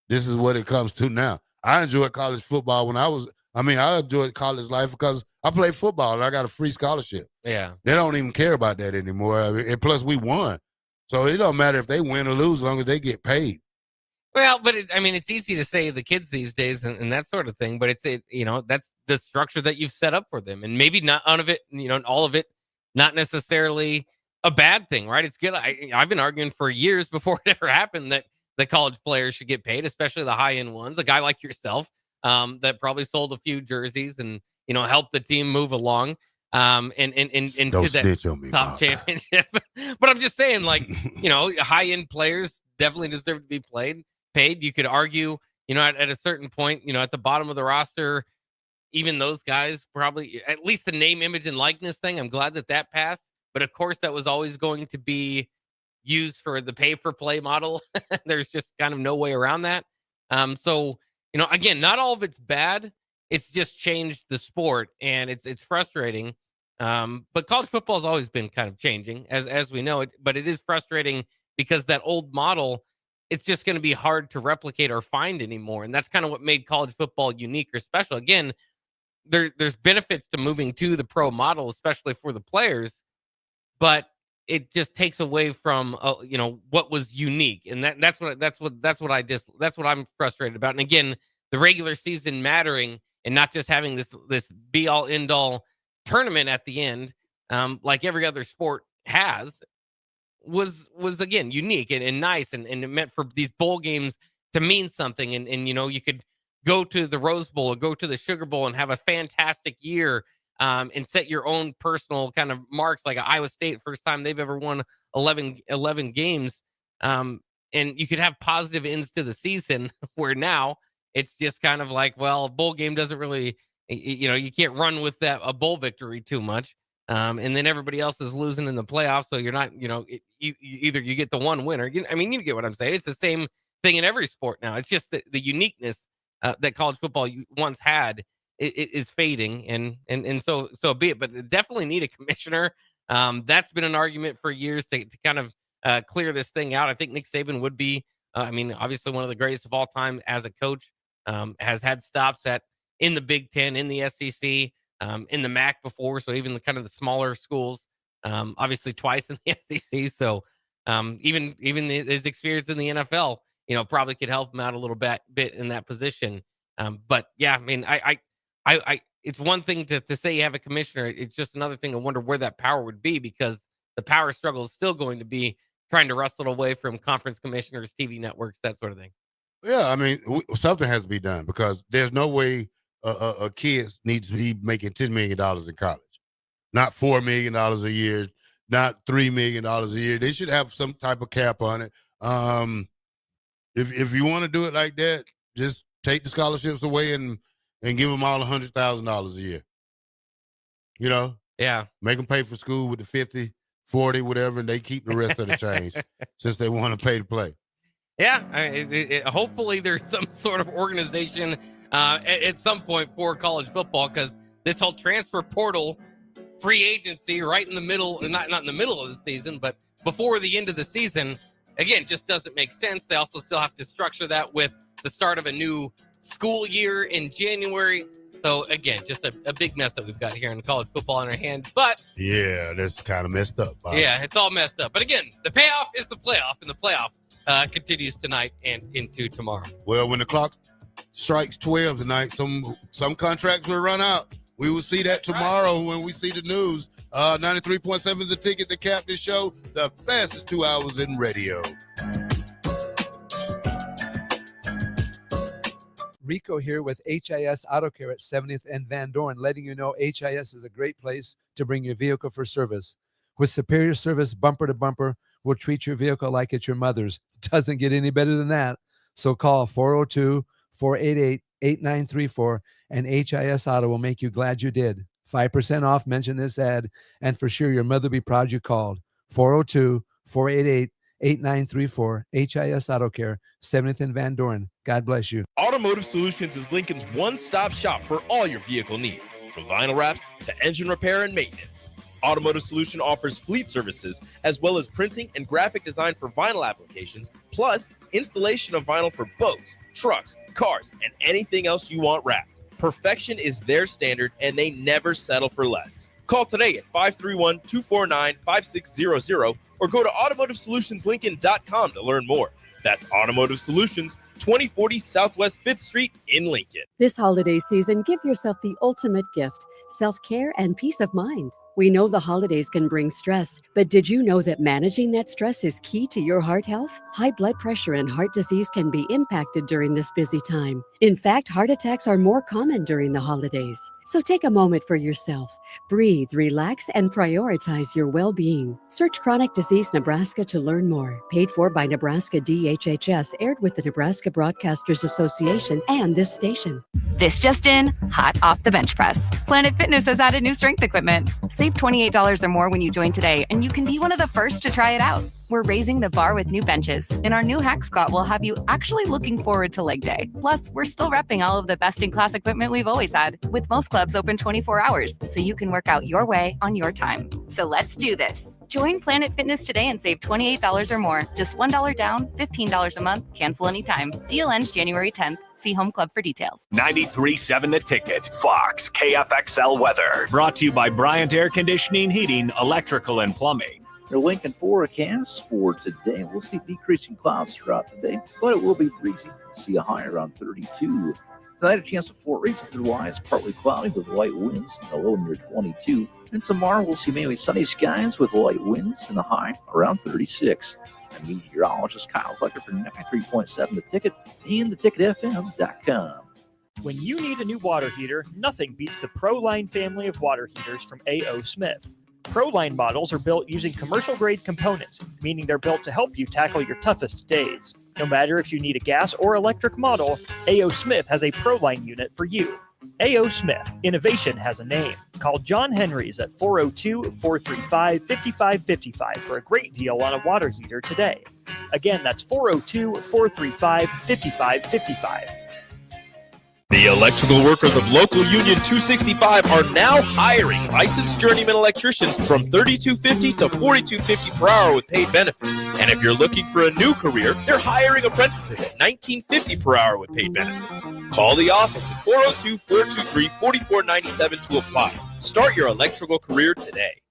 R: This is what it comes to now. I enjoyed college football I enjoyed college life because I played football and I got a free scholarship.
S: Yeah.
R: They don't even care about that anymore. And plus, we won. So it don't matter if they win or lose as long as they get paid.
S: Well, but it's easy to say the kids these days and that sort of thing, but that's the structure that you've set up for them. And maybe not all of it, all of it, not necessarily a bad thing, right? It's good. I've been arguing for years before it ever happened that the college players should get paid, especially the high-end ones. A guy like yourself that probably sold a few jerseys and, helped the team move along. And
R: Don't
S: to that
R: snitch on me,
S: top
R: Bob.
S: championship. But I'm just saying, high-end players definitely deserve to be paid. You could argue, at a certain point, at the bottom of the roster, even those guys probably, at least the name, image, and likeness thing, I'm glad that passed. But of course, that was always going to be used for the pay-for-play model. There's just kind of no way around that. So, again, not all of it's bad. It's just changed the sport, and it's frustrating. But college football has always been kind of changing, as we know it. But it is frustrating because that old model, it's just going to be hard to replicate or find anymore. And that's kind of what made college football unique or special. Again, there's benefits to moving to the pro model, especially for the players, but it just takes away from what was unique. And that's what I'm frustrated about. And again, the regular season mattering and not just having this be all end all tournament at the end, like every other sport has, was again unique and nice, and it meant for these bowl games to mean something. And you could go to the Rose Bowl or go to the Sugar Bowl and have a fantastic year, and set your own personal kind of marks, like Iowa State, first time they've ever won 11 games. And you could have positive ends to the season, where now it's just kind of like, well, a bowl game doesn't really, you can't run with a bowl victory too much. And then everybody else is losing in the playoffs. So you're not, either you get the one winner. You get what I'm saying. It's the same thing in every sport now. It's just the uniqueness that college football once had is fading, and so be it. But they definitely need a commissioner. That's been an argument for years to kind of clear this thing out. I think Nick Saban would be, obviously one of the greatest of all time as a coach. Has had stops in the Big Ten, in the SEC, in the MAC before, so even the smaller schools, obviously twice in the SEC. So even his experience in the NFL, probably could help him out a little bit in that position. But yeah, I it's one thing to say you have a commissioner. It's just another thing to wonder where that power would be, because the power struggle is still going to be trying to wrestle away from conference commissioners, TV networks, that sort of thing.
R: Yeah, something has to be done, because there's no way a kid needs to be making $10 million in college, not $4 million a year. not $3 million a year. They should have some type of cap on it. If you want to do it like that, just take the scholarships away and give them all $100,000 a year. You know?
S: Yeah.
R: Make them pay for school with the 50, 40, whatever, and they keep the rest of the change since they want to pay to play.
S: Yeah. Hopefully there's some sort of organization at some point for college football, because this whole transfer portal free agency right in the middle, not in the middle of the season, but before the end of the season, again, just doesn't make sense. They also still have to structure that with the start of a new school year in January. So, again, just a big mess that we've got here in college football on our hand. But
R: yeah, that's kind of messed up, Bob.
S: Yeah, it's all messed up. But, again, the payoff is the playoff, and the playoff continues tonight and into tomorrow.
R: Well, when the clock strikes 12 tonight, some contracts will run out. We will see that tomorrow when we see the news. 93.7 The Ticket to cap this show, the fastest 2 hours in radio.
A: Rico here with HIS Auto Care at 70th and Van Dorn, letting you know HIS is a great place to bring your vehicle for service. With superior service bumper to bumper, we'll treat your vehicle like it's your mother's. It doesn't get any better than that. So call 402-488-8934 and HIS Auto will make you glad you did. 5% off, mention this ad, and for sure your mother will be proud you called. 402-488-8934, HIS Auto Care, 70th and Van Dorn. God bless you.
N: Automotive Solutions is Lincoln's one-stop shop for all your vehicle needs, from vinyl wraps to engine repair and maintenance. Automotive Solution offers fleet services as well as printing and graphic design for vinyl applications, plus installation of vinyl for boats, trucks, cars, and anything else you want wrapped. Perfection is their standard, and they never settle for less. Call today at 531-249-5600 or go to automotivesolutionslincoln.com to learn more. That's Automotive Solutions, 2040 Southwest 5th Street in Lincoln.
B: This holiday season, give yourself the ultimate gift, self-care and peace of mind. We know the holidays can bring stress, but did you know that managing that stress is key to your heart health? High blood pressure and heart disease can be impacted during this busy time. In fact, heart attacks are more common during the holidays. So take a moment for yourself. Breathe, relax, and prioritize your well-being. Search Chronic Disease Nebraska to learn more. Paid for by Nebraska DHHS, aired with the Nebraska Broadcasters Association and this station.
J: This just in, hot off the bench press. Planet Fitness has added new strength equipment. Save $28 or more when you join today, and you can be one of the first to try it out. We're raising the bar with new benches, and our new hack squat will have you actually looking forward to leg day. Plus, we're still repping all of the best-in-class equipment we've always had, with most clubs open 24 hours, so you can work out your way on your time. So let's do this. Join Planet Fitness today and save $28 or more. Just $1 down, $15 a month, cancel anytime. Deal ends January 10th. See Home Club for details.
O: 93.7 The Ticket, Fox, KFXL weather. Brought to you by Bryant Air Conditioning, Heating, Electrical, and Plumbing.
P: Your Lincoln forecast for today. We'll see decreasing clouds throughout the day, but it will be breezy. See a high around 32. Tonight, a chance of 4 rays otherwise partly cloudy with light winds, a low near 22. And tomorrow, we'll see mainly sunny skies with light winds and a high around 36. I'm meteorologist Kyle Fletcher for 93.7 The Ticket and theticketfm.com.
T: When you need a new water heater, nothing beats the ProLine family of water heaters from A.O. Smith. ProLine models are built using commercial-grade components, meaning they're built to help you tackle your toughest days. No matter if you need a gas or electric model, A.O. Smith has a ProLine unit for you. A.O. Smith, innovation has a name. Call John Henry's at 402-435-5555 for a great deal on a water heater today. Again, that's 402-435-5555.
N: The electrical workers of Local Union 265 are now hiring licensed journeyman electricians from $32.50 to $42.50 per hour with paid benefits. And if you're looking for a new career, they're hiring apprentices at $19.50 per hour with paid benefits. Call the office at 402-423-4497 to apply. Start your electrical career today.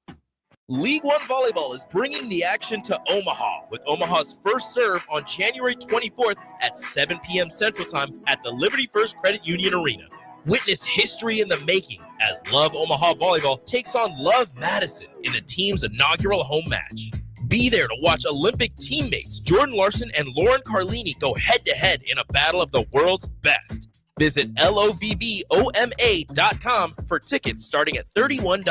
N: League One Volleyball is bringing the action to Omaha with Omaha's first serve on January 24th at 7 p.m. Central Time at the Liberty First Credit Union Arena. Witness history in the making as Love Omaha Volleyball takes on Love Madison in the team's inaugural home match. Be there to watch Olympic teammates Jordan Larson and Lauren Carlini go head-to-head in a battle of the world's best. Visit lovboma.com for tickets starting at $31.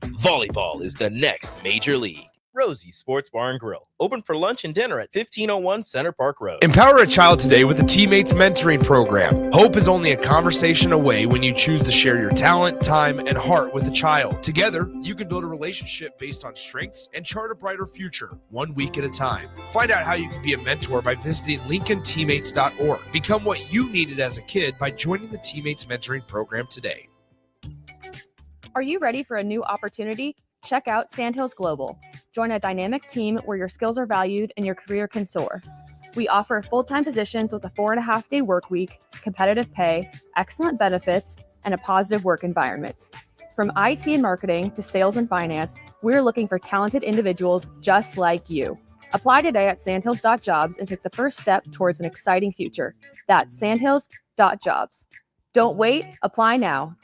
N: Volleyball is the next major league. Rosie's Sports Bar and Grill, open for lunch and dinner at 1501 Center Park Road.
W: Empower a child today with the Teammates Mentoring Program. Hope is only a conversation away when you choose to share your talent, time, and heart with a child. Together, you can build a relationship based on strengths and chart a brighter future, 1 week at a time. Find out how you can be a mentor by visiting lincolnteammates.org. Become what you needed as a kid by joining the Teammates Mentoring Program today.
C: Are you ready for a new opportunity? Check out Sandhills Global. Join a dynamic team where your skills are valued and your career can soar. We offer full-time positions with a 4.5-day work week, competitive pay, excellent benefits, and a positive work environment. From IT and marketing to sales and finance, we're looking for talented individuals just like you. Apply today at sandhills.jobs and take the first step towards an exciting future. That's sandhills.jobs. Don't wait, apply now.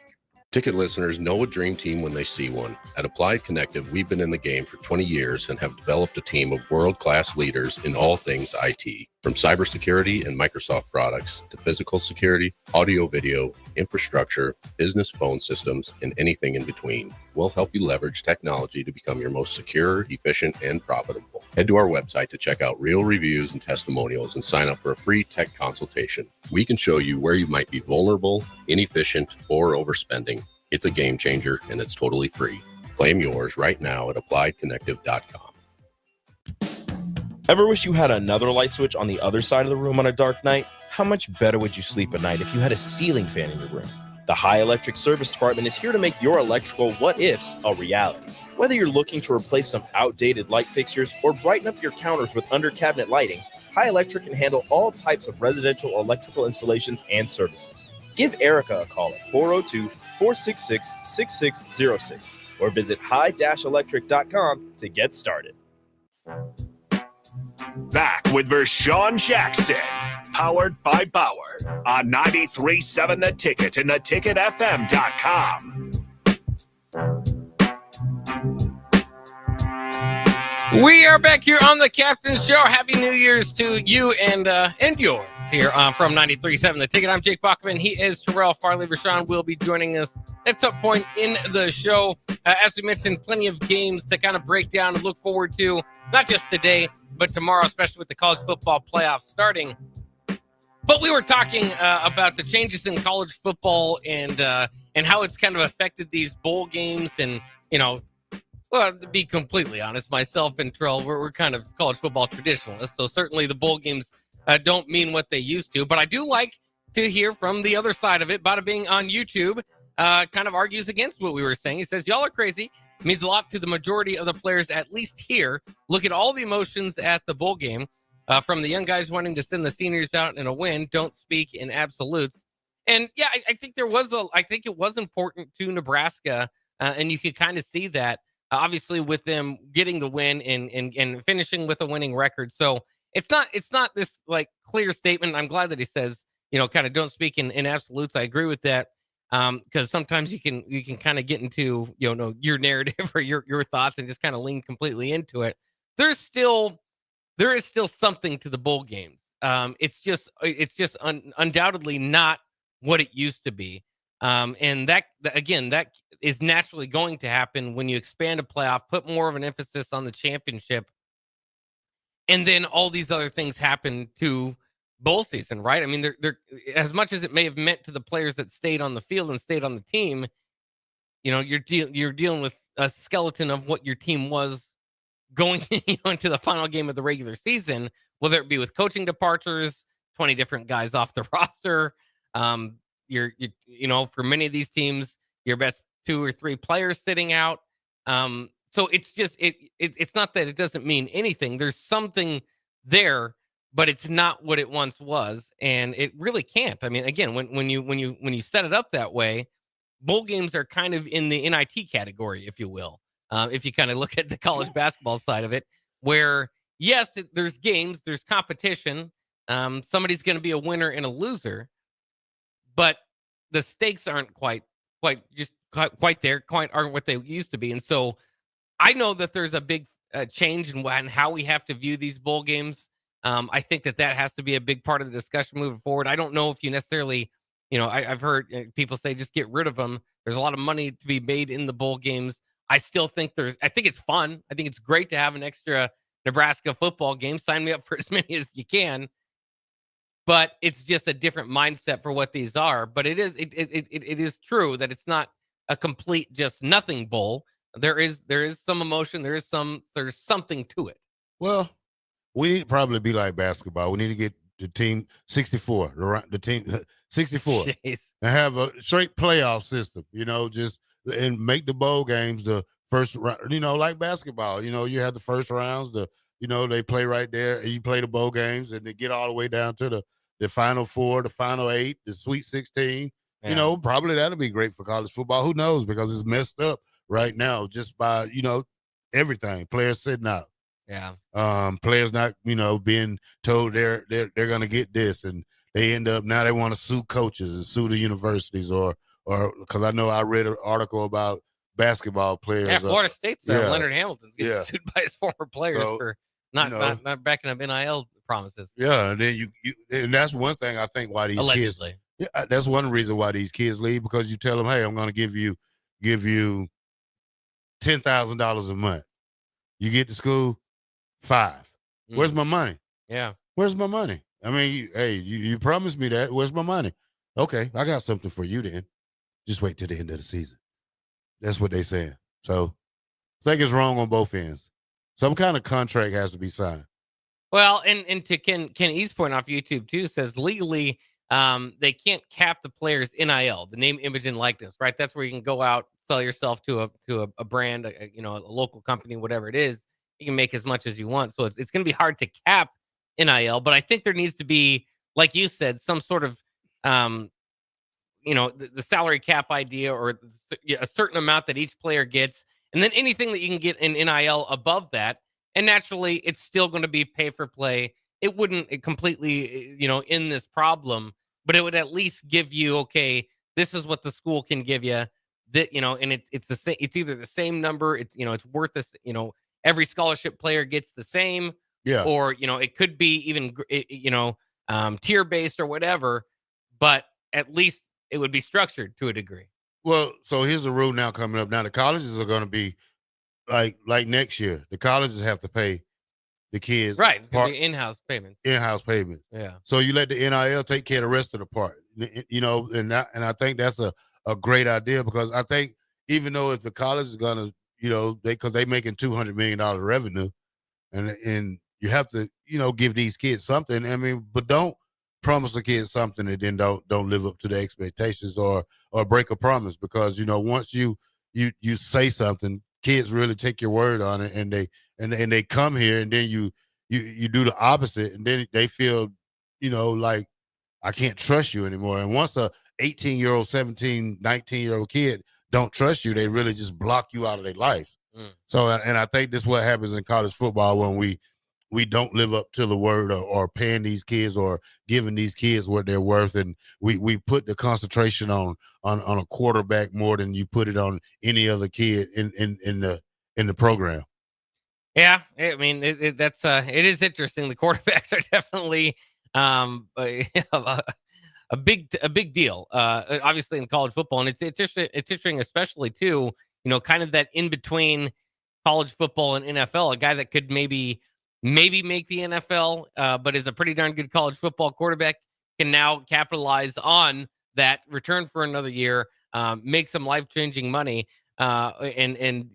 Q: Ticket listeners know a dream team when they see one. At Applied Connective, we've been in the game for 20 years and have developed a team of world-class leaders in all things IT. From cybersecurity and Microsoft products to physical security, audio-video, infrastructure, business phone systems, and anything in between. We'll help you leverage technology to become your most secure, efficient, and profitable. Head to our website to check out real reviews and testimonials and sign up for a free tech consultation. We can show you where you might be vulnerable, inefficient, or overspending. It's a game changer, and it's totally free. Claim yours right now at appliedconnective.com.
N: Ever wish you had another light switch on the other side of the room on a dark night? How much better would you sleep at night if you had a ceiling fan in your room? The High Electric Service Department is here to make your electrical what-ifs a reality. Whether you're looking to replace some outdated light fixtures or brighten up your counters with under-cabinet lighting, High Electric can handle all types of residential electrical installations and services. Give Erica a call at 402-466-6606 or visit high-electric.com to get started.
O: Back with Vershawn Jackson, powered by Bauer on 93.7 The Ticket and theticketfm.com.
S: We are back here on the Captain's Show. Happy New Year's to you and yours here from 93.7 The Ticket. I'm Jake Bachman. He is Terrell Farley. Vershawn will be joining us at some point in the show. As we mentioned, plenty of games to kind of break down and look forward to, not just today, but tomorrow, especially with the college football playoffs starting. But we were talking about the changes in college football and how it's kind of affected these bowl games. And, you know, well, to be completely honest, myself and Terrell, we're kind of college football traditionalists. So certainly the bowl games don't mean what they used to. But I do like to hear from the other side of it. Bada Bing on YouTube kind of argues against what we were saying. He says, y'all are crazy. It means a lot to the majority of the players, at least here. Look at all the emotions at the bowl game. From the young guys wanting to send the seniors out in a win, don't speak in absolutes. And yeah, I think it was important to Nebraska, and you could kind of see that obviously with them getting the win and finishing with a winning record. So it's not this like clear statement. I'm glad that he says, you know, kind of don't speak in absolutes. I agree with that. Because sometimes you can kind of get into, you know, your narrative or your thoughts and just kind of lean completely into it. There is still something to the bowl games. It's just undoubtedly not what it used to be. And that is naturally going to happen when you expand a playoff, put more of an emphasis on the championship, and then all these other things happen to bowl season, right? I mean, they're as much as it may have meant to the players that stayed on the field and stayed on the team, you know, you're dealing with a skeleton of what your team was going into the final game of the regular season, whether it be with coaching departures, 20 different guys off the roster. You know, for many of these teams, your best 2 or 3 players sitting out. So it's just it's not that it doesn't mean anything. There's something there, but it's not what it once was, and it really can't. I mean, again, when you set it up that way, bowl games are kind of in the NIT category, if you will. If you kind of look at the college basketball side of it, where yes, there's games, there's competition. Somebody's going to be a winner and a loser, but the stakes aren't quite there, aren't what they used to be. And so I know that there's a big change in how we have to view these bowl games. I think that has to be a big part of the discussion moving forward. I don't know if you necessarily, I've heard people say just get rid of them. There's a lot of money to be made in the bowl games. I still think I think it's fun. I think it's great to have an extra Nebraska football game. Sign me up for as many as you can. But it's just a different mindset for what these are. But it is true that it's not a complete just nothing bowl. There is some emotion. There's something to it.
R: Well, we need to probably be like basketball. We need to get the team 64, the team 64,
S: Jeez.
R: and have a straight playoff system. And make the bowl games the first round. Like basketball. You have the first rounds. They play right there, and you play the bowl games, and they get all the way down to the Final Four, the Final Eight, the Sweet 16.
S: Yeah.
R: Probably that'll be great for college football. Who knows? Because it's messed up right now just by everything. Players sitting out.
S: Yeah.
R: Players not being told they're gonna get this, and they end up now they want to sue coaches and sue the universities or because I know I read an article about basketball players.
S: Yeah, Florida State's
R: yeah.
S: Leonard Hamilton's getting
R: Yeah.
S: sued by his former players for not backing up NIL promises.
R: Yeah, and then and that's one thing I think why these
S: Allegedly.
R: kids. Yeah, that's one reason why these kids leave, because you tell them, hey, I'm going to give you $10,000 a month. You get to school, $5,000. Where's my money?
S: Yeah.
R: Where's my money? I mean, you promised me that. Where's my money? Okay, I got something for you then. Just wait till the end of the season. That's what they saying. So I think it's wrong on both ends. Some kind of contract has to be signed.
S: Well, and to Ken East point off YouTube too says legally they can't cap the players' NIL, the name, image, and likeness, right? That's where you can go out, sell yourself to a brand, a local company, whatever it is. You can make as much as you want. So it's going to be hard to cap NIL, but I think there needs to be, like you said, some sort of the salary cap idea, or a certain amount that each player gets, and then anything that you can get in NIL above that. And naturally, it's still going to be pay for play. It wouldn't completely, end this problem, but it would at least give you, okay, this is what the school can give you. That and it's the same. It's either the same number. It's it's worth this. Every scholarship player gets the same.
R: Yeah.
S: Or it could be even tier based or whatever, but at least it would be structured to a degree.
R: Well, so here's a rule now coming up. Now the colleges are going to be like next year. The colleges have to pay the kids.
S: Right. It's going to be in-house payments.
R: In-house payments.
S: Yeah.
R: So you let the NIL take care of the rest of the part. And I think that's a great idea, because I think even though if the college is going to, because they making $200 million revenue, and you have to, give these kids something. I mean, but don't promise the kids something and then don't live up to the expectations or break a promise, because once you say something, kids really take your word on it, and they come here, and then you do the opposite, and then they feel like I can't trust you anymore. And once a 18-year-old, 17, 19-year-old kid don't trust you, they really just block you out of their life. So, and I think this is what happens in college football when we don't live up to the word or paying these kids or giving these kids what they're worth. And we put the concentration on a quarterback more than you put it on any other kid in the program.
S: Yeah. I mean, it is interesting. The quarterbacks are definitely a big deal, obviously in college football. And it's interesting, especially too, kind of that in between college football and NFL, a guy that could maybe make the NFL, but is a pretty darn good college football quarterback, can now capitalize on that, return for another year, make some life-changing money, and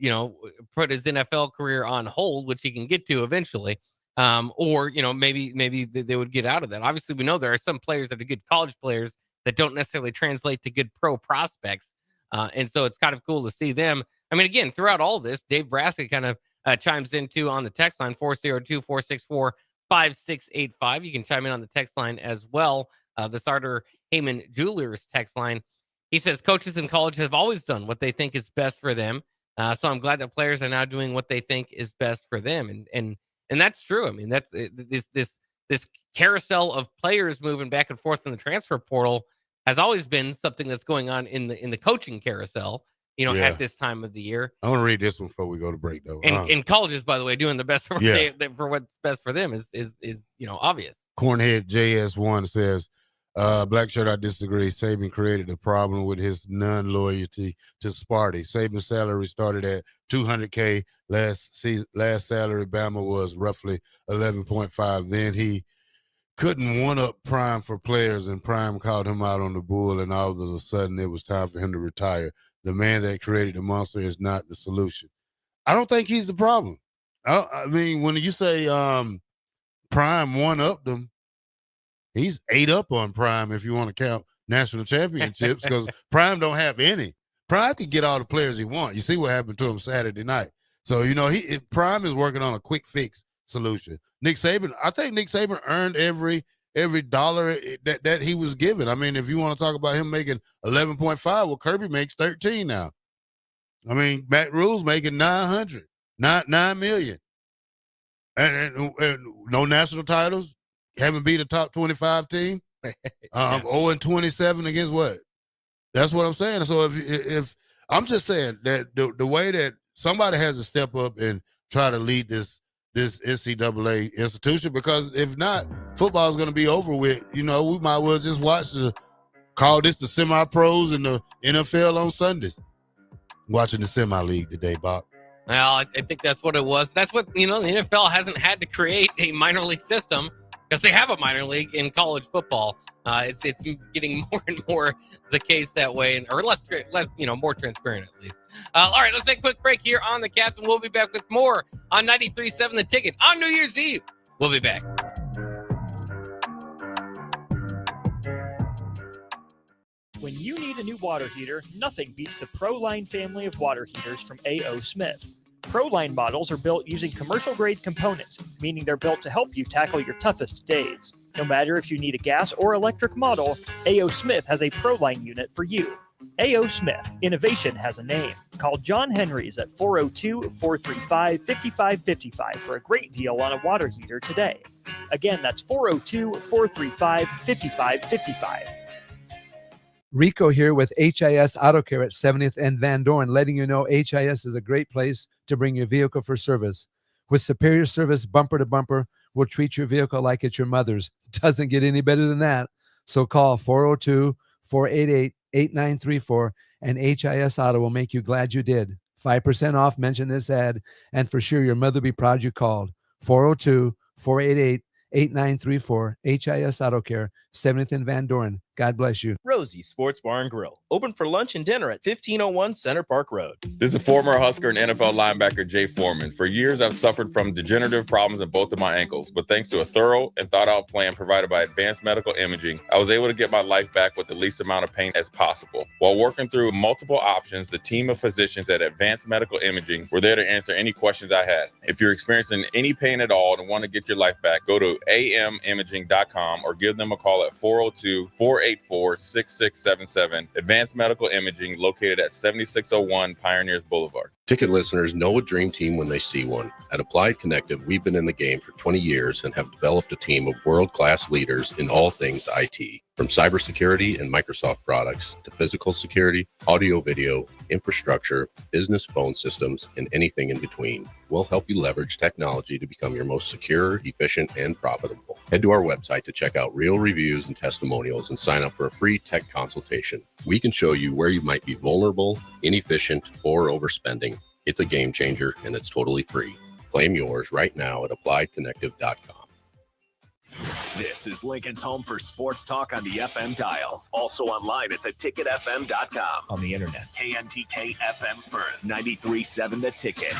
S: put his NFL career on hold, which he can get to eventually. Or maybe they would get out of that. Obviously, we know there are some players that are good college players that don't necessarily translate to good pro prospects. And so it's kind of cool to see them. I mean, again, throughout all this, Dave Braska kind of chimes into on the text line 402-464-5685. You can chime in on the text line as well. The Sartor Heyman Jewelers text line. He says coaches in college have always done what they think is best for them. So I'm glad that players are now doing what they think is best for them. And that's true. I mean, that's this carousel of players moving back and forth in the transfer portal has always been something that's going on in the coaching carousel, at this time of the year.
R: I want to read this one before we go to break, though.
S: And in colleges, by the way, doing the best for for what's best for them is obvious.
R: Cornhead JS1 says, Black Shirt, I disagree. Saban created a problem with his non-loyalty to Sparty. Saban's salary started at $200K. Last salary, Bama was roughly 11.5. Then he couldn't one-up Prime for players, and Prime called him out on the bull, and all of a sudden it was time for him to retire. The man that created the monster is not the solution. I don't think he's the problem. I mean, when you say Prime one-upped them, he's 8 up on Prime if you want to count national championships, because Prime don't have any. Prime can get all the players he wants. You see what happened to him Saturday night. So, Prime is working on a quick fix solution. Nick Saban, I think Nick Saban earned every dollar that he was given. I mean, if you want to talk about him making 11.5, well, Kirby makes 13 now. I mean, Matt Rule's making 900, not 9 million. And no national titles. Haven't beat a top 25 team. 0-27 against what? That's what I'm saying. So if I'm just saying that the way that somebody has to step up and try to lead this NCAA institution, because if not, football is going to be over with. We might well just call this the semi-pros and the NFL on Sundays. Watching the semi-league today, Bob.
S: Well, I think that's what it was. That's what, the NFL hasn't had to create a minor league system, because they have a minor league in college football. It's getting more and more the case that way, or less, more transparent at least. All right, let's take a quick break here on The Captain. We'll be back with more on 93.7 The Ticket on New Year's Eve. We'll be back.
T: When you need a new water heater, nothing beats the ProLine family of water heaters from A.O. Smith. ProLine models are built using commercial-grade components, meaning they're built to help you tackle your toughest days. No matter if you need a gas or electric model, A.O. Smith has a ProLine unit for you. A.O. Smith, innovation has a name. Call John Henry's at 402-435-5555 for a great deal on a water heater today. Again, that's 402-435-5555.
A: Rico here with HIS Auto Care at 70th and Van Dorn, letting you know HIS is a great place to bring your vehicle for service. With superior service bumper to bumper, we'll treat your vehicle like it's your mother's. Doesn't get any better than that. So call 402-488-8934 and HIS Auto will make you glad you did. 5% off, mention this ad, and for sure your mother will be proud you called. 402-488-8934, HIS Auto Care, 70th and Van Dorn. God bless you.
N: Rosie's Sports Bar and Grill, open for lunch and dinner at 1501 Center Park Road.
D: This is former Husker and NFL linebacker Jay Foreman. For years, I've suffered from degenerative problems in both of my ankles, but thanks to a thorough and thought-out plan provided by Advanced Medical Imaging, I was able to get my life back with the least amount of pain as possible. While working through multiple options, the team of physicians at Advanced Medical Imaging were there to answer any questions I had. If you're experiencing any pain at all and want to get your life back, go to amimaging.com or give them a call at 402-484-6677. Advanced Medical Imaging, located at 7601 Pioneers Boulevard.
Q: Ticket listeners know a dream team when they see one. At Applied Connective, we've been in the game for 20 years and have developed a team of world-class leaders in all things IT. From cybersecurity and Microsoft products to physical security, audio-video, infrastructure, business phone systems, and anything in between, we'll help you leverage technology to become your most secure, efficient, and profitable. Head to our website to check out real reviews and testimonials and sign up for a free tech consultation. We can show you where you might be vulnerable, inefficient, or overspending. It's a game changer, and it's totally free. Claim yours right now at appliedconnective.com.
O: This is Lincoln's home for sports talk on the FM dial. Also online at theticketfm.com.
E: On the internet.
O: KNTK FM Firth, 93.7 The Ticket.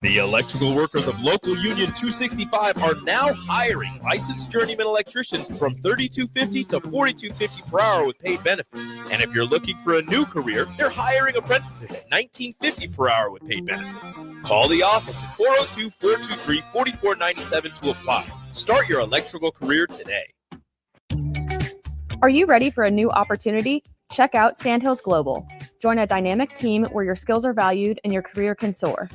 N: The electrical workers of Local Union 265 are now hiring licensed journeyman electricians from $32.50 to $42.50 per hour with paid benefits. And if you're looking for a new career, they're hiring apprentices at $19.50 per hour with paid benefits. Call the office at 402-423-4497 to apply. Start your electrical career today.
C: Are you ready for a new opportunity? Check out Sandhills Global. Join a dynamic team where your skills are valued and your career can soar.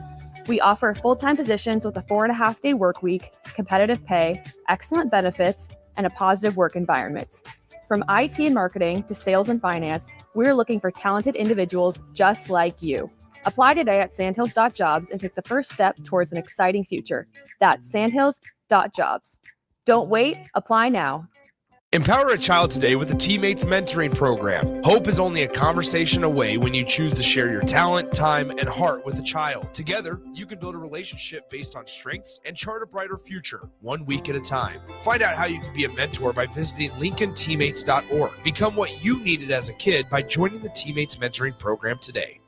C: We offer full-time positions with a 4.5-day work week, competitive pay, excellent benefits, and a positive work environment. From IT and marketing to sales and finance, we're looking for talented individuals just like you. Apply today at sandhills.jobs and take the first step towards an exciting future. That's sandhills.jobs. Don't wait, apply now.
W: Empower a child today with a Teammates Mentoring Program. Hope is only a conversation away when you choose to share your talent, time, and heart with a child. Together, you can build a relationship based on strengths and chart a brighter future, 1 week at a time. Find out how you can be a mentor by visiting LincolnTeammates.org. Become what you needed as a kid by joining the Teammates Mentoring Program today.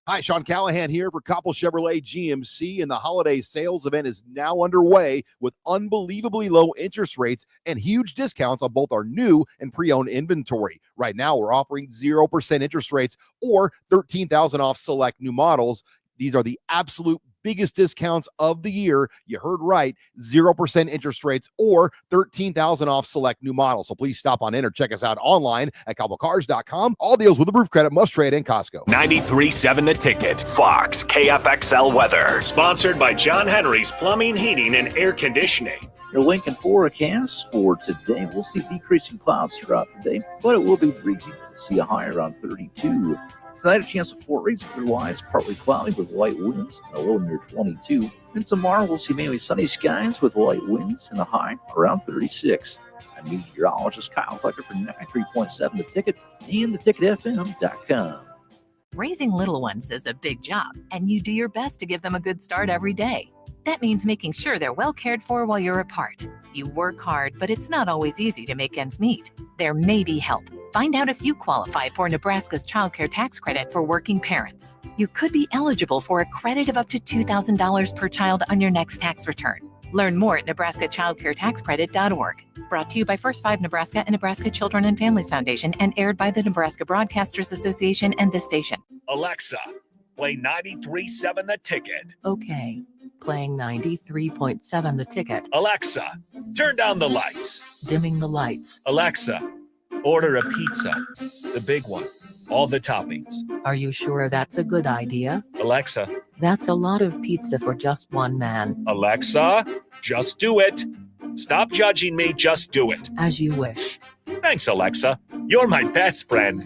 K: Hi, Sean Callahan here for Koppel Chevrolet GMC, and the holiday sales event is now underway with unbelievably low interest rates and huge discounts on both our new and pre-owned inventory. Right now, we're offering 0% interest rates or $13,000 off select new models. These are the absolute biggest discounts of the year. You heard right, 0% interest rates or $13,000 off select new models. So please stop on in or check us out online at CoppelCars.com. All deals with approved credit must trade and Costco.
O: 93.7 The Ticket, Fox, KFXL weather. Sponsored by John Henry's Plumbing, Heating, and Air Conditioning.
P: Your Lincoln forecast for today, we'll see decreasing clouds throughout the day, but it will be breezy. See a high around 32. Tonight, a chance of 4 rays, otherwise partly cloudy with light winds and a low near 22. And tomorrow, we'll see mainly sunny skies with light winds and a high around 36. I'm meteorologist Kyle Tucker for 93.7 The Ticket and theticketfm.com.
V: Raising little ones is a big job, and you do your best to give them a good start every day. That means making sure they're well cared for while you're apart. You work hard, but it's not always easy to make ends meet. There may be help. Find out if you qualify for Nebraska's Child Care Tax Credit for working parents. You could be eligible for a credit of up to $2,000 per child on your next tax return. Learn more at nebraskachildcaretaxcredit.org. Brought to you by First 5 Nebraska and Nebraska Children and Families Foundation and aired by the Nebraska Broadcasters Association and this station.
O: Alexa, play 93.7 The Ticket.
E: Okay, playing 93.7 The Ticket.
O: Alexa, turn down the lights.
E: Dimming the lights.
O: Alexa, order a pizza, the big one, all the toppings.
E: Are you sure that's a good idea?
O: Alexa.
E: That's a lot of pizza for just one man.
O: Alexa, just do it. Stop judging me, just do it.
E: As you wish.
O: Thanks, Alexa. You're my best friend.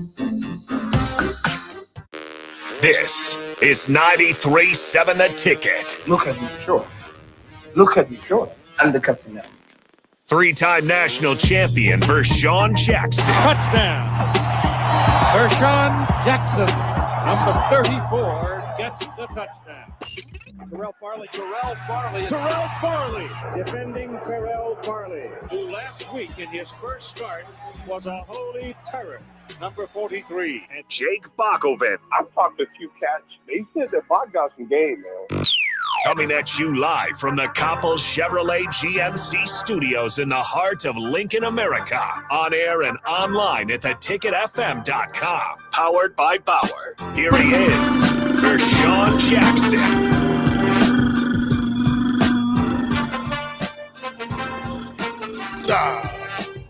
O: This is 93.7 The Ticket.
F: Look at me, sure. Look at me, sure. I'm the captain now.
O: 3-time national champion Vershawn Jackson.
U: Touchdown. Vershawn Jackson, number 34, gets the touchdown. Terrell Farley, defending Terrell Farley, who last week in his first start was a holy terror, number 43.
O: And Jake Bakoven.
X: I've talked to a few cats. They said that Bach got some game, man.
O: Coming at you live from the Koppel Chevrolet GMC studios in the heart of Lincoln, America. On air and online at theticketfm.com. Powered by Bauer. Here he is, Vershawn Jackson.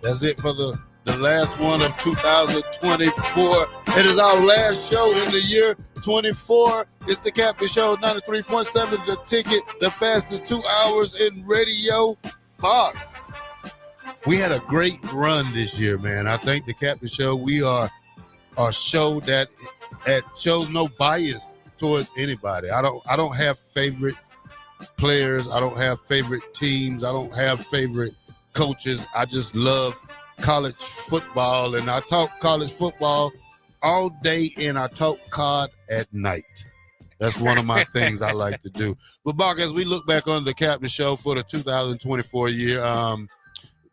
R: That's it for the last one of 2024. It is our last show in the year 24. It's the Captain Show, 93.7 The Ticket, the fastest 2 hours in radio. Mark, we had a great run this year, man. I think the Captain Show, we are a show that shows no bias towards anybody. I don't have favorite players. I don't have favorite teams. I don't have favorite coaches. I just love college football, and I talk college football all day, and I talk COD at night. That's one of my things I like to do. But, Bach, as we look back on the Captain Show for the 2024 year,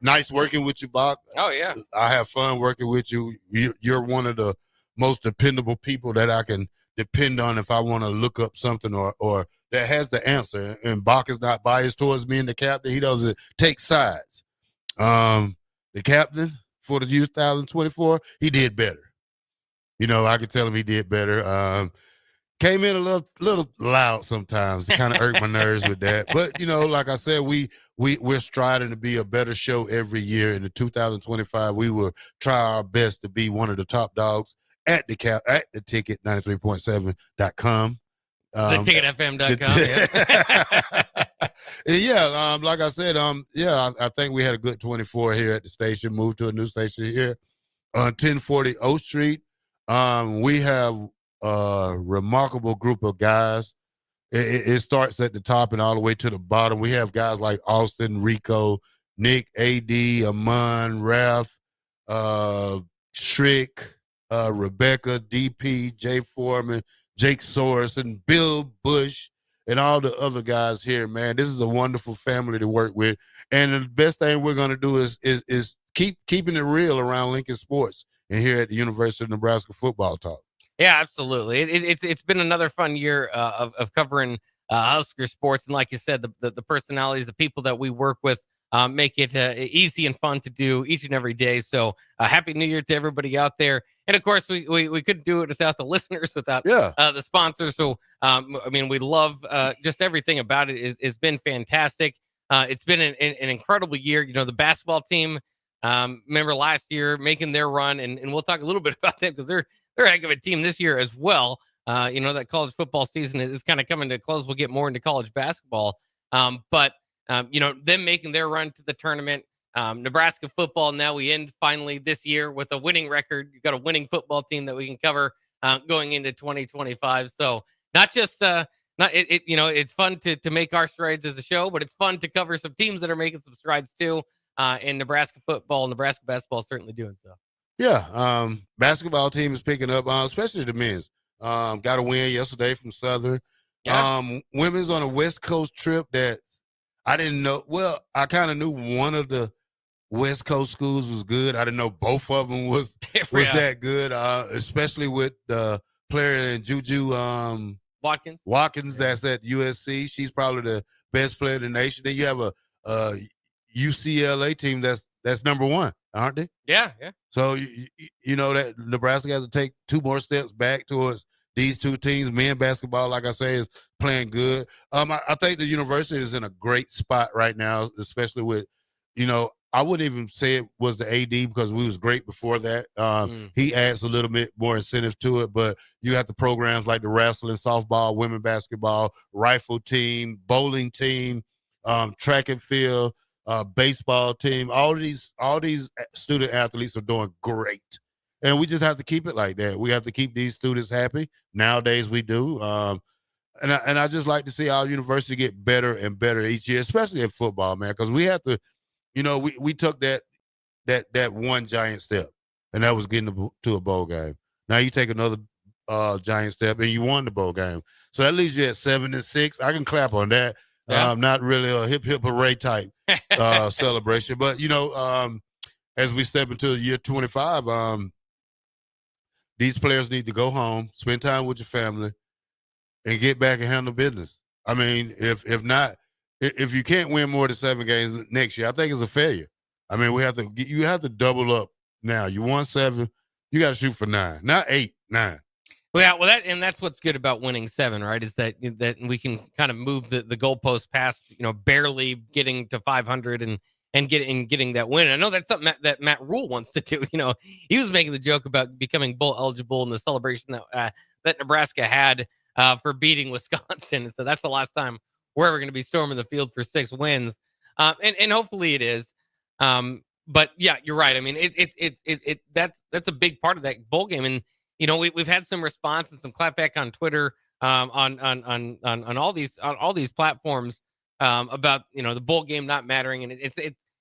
R: nice working with you, Bach.
S: Oh, yeah.
R: I have fun working with you. You're one of the most dependable people that I can depend on if I want to look up something or that has the answer. And Bach is not biased towards me and the captain. He doesn't take sides. The captain for the 2024, he did better. You know, I could tell him he did better. Came in a little loud sometimes. It kind of irked my nerves with that. But, you know, like I said, we're striving to be a better show every year. In the 2025, we will try our best to be one of the top dogs at the ticket, 93.7.com.
S: Theticketfm.com.
R: Yeah, like I said, I think we had a good 24 here at the station. Moved to a new station here on 1040 O Street. We have a remarkable group of guys. It starts at the top and all the way to the bottom. We have guys like Austin, Rico, Nick, AD, Amon, Ralph, Shrick, Rebecca, DP, Jay Foreman, Jake Sorensen, Bill Bush, and all the other guys here, man. This is a wonderful family to work with. And the best thing we're going to do is keeping it real around Lincoln sports and here at the University of Nebraska Football Talk.
S: Yeah, absolutely. It's been another fun year of covering Husker sports, and like you said, the personalities, the people that we work with, make it easy and fun to do each and every day. So happy New Year to everybody out there. And of course, we couldn't do it without the listeners, without the sponsors. So I mean, we love just everything about it. Has been fantastic. It's been an incredible year. You know, the basketball team. Remember last year making their run, and we'll talk a little bit about them because they're a heck of a team this year as well. You know, that college football season is kind of coming to a close. We'll get more into college basketball. But you know, them making their run to the tournament. Nebraska football, now we end finally this year with a winning record. You've got a winning football team that we can cover going into 2025. So not just you know, it's fun to make our strides as a show, but it's fun to cover some teams that are making some strides too. In Nebraska football, Nebraska basketball certainly doing so.
R: Yeah, basketball team is picking up, especially the men's. Got a win yesterday from Southern. Yeah. Women's on a West Coast trip that I didn't know. Well, I kind of knew one of the West Coast schools was good. I didn't know both of them was that good, especially with the player in Juju Watkins that's at USC. She's probably the best player in the nation. Then you have a UCLA team that's number one, aren't they?
S: Yeah.
R: So you know that Nebraska has to take two more steps back towards these two teams. Men basketball, like I say, is playing good. I think the university is in a great spot right now, especially with, you know, I wouldn't even say it was the AD because we was great before that. He adds a little bit more incentive to it, but you have the programs like the wrestling, softball, women basketball, rifle team, bowling team, track and field, baseball team. All these student athletes are doing great, and we just have to keep it like that. We have to keep these students happy. Nowadays, we do. And I just like to see our university get better and better each year, especially in football, man, because we have to. You know, we took that one giant step, and that was getting to a bowl game. Now you take another giant step, and you won the bowl game. So that leaves you at 7-6. I can clap on that.
S: Yeah.
R: Not really a hip hooray type celebration, but you know, as we step into year 25, these players need to go home, spend time with your family, and get back and handle business. I mean, if not. If you can't win more than 7 games next year, I think it's a failure. I mean, you have to double up now. You won 7, you got to shoot for 9, not 8, 9.
S: Well, that's what's good about winning 7, right? Is that we can kind of move the goalpost past, you know, barely getting to 500 and getting that win. And I know that's something that Matt Rule wants to do. You know, he was making the joke about becoming bowl eligible in the celebration that Nebraska had for beating Wisconsin. So that's the last time we're ever going to be storming the field for 6 wins. And hopefully it is. But yeah, you're right. I mean, that's a big part of that bowl game. And, you know, we've had some response and some clapback on Twitter, on all these platforms, about, you know, the bowl game not mattering. And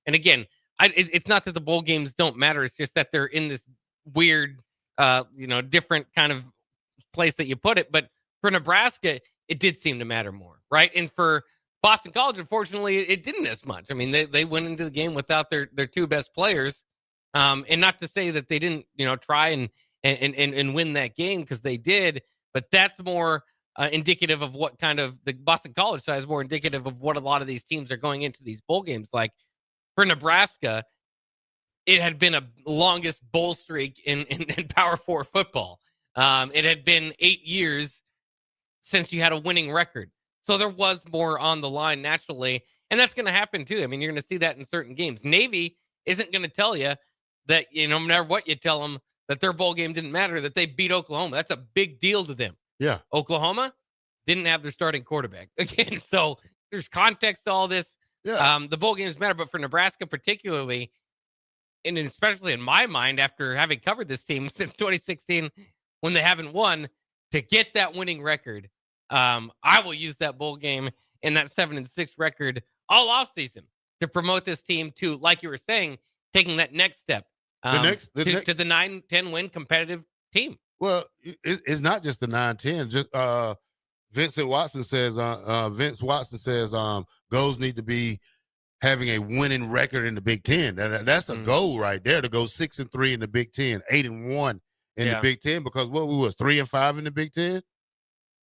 S: and again, it's not that the bowl games don't matter. It's just that they're in this weird, you know, different kind of place that you put it. But for Nebraska, it did seem to matter more, right? And for Boston College, unfortunately, it didn't as much. I mean, they went into the game without their 2 best players, and not to say that they didn't, you know, try and win that game, because they did. But that's more indicative of what kind of the Boston College side is more indicative of what a lot of these teams are going into these bowl games like. For Nebraska, it had been a longest bowl streak in Power 4 football. It had been 8 years since you had a winning record. So there was more on the line naturally. And that's going to happen too. I mean, you're going to see that in certain games. Navy isn't going to tell you that, you know, no matter what you tell them, that their bowl game didn't matter, that they beat Oklahoma. That's a big deal to them.
R: Yeah.
S: Oklahoma didn't have their starting quarterback. Again, so there's context to all this.
R: Yeah.
S: The bowl games matter, but for Nebraska particularly, and especially in my mind, after having covered this team since 2016, when they haven't won, to get that winning record, I will use that bowl game and that 7-6 record all offseason to promote this team to, like you were saying, taking that next step, to the 9-10 win competitive team.
R: Well, it's not just the 9-10. Just Vince Watson says goals need to be having a winning record in the Big Ten. That's a goal right there, to go 6-3 in the Big Ten, 8-1 in the Big Ten, because what we was 3-5 in the Big Ten.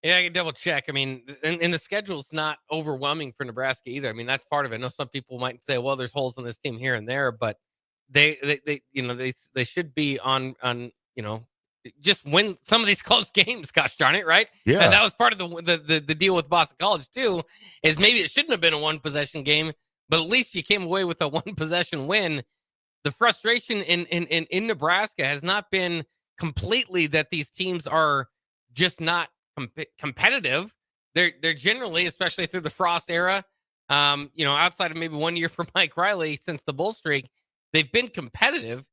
S: Yeah, I can double check. I mean, and the schedule's not overwhelming for Nebraska either. I mean, that's part of it. I know some people might say, well, there's holes in this team here and there, but they should be on just win some of these close games. Gosh darn it, right?
R: Yeah,
S: and that was part of the deal with Boston College too. Is maybe it shouldn't have been a one possession game, but at least you came away with a one possession win. The frustration in Nebraska has not been completely that these teams are just not competitive. They're generally, especially through the Frost era, outside of maybe 1 year for Mike Riley since the bull streak, they've been competitive.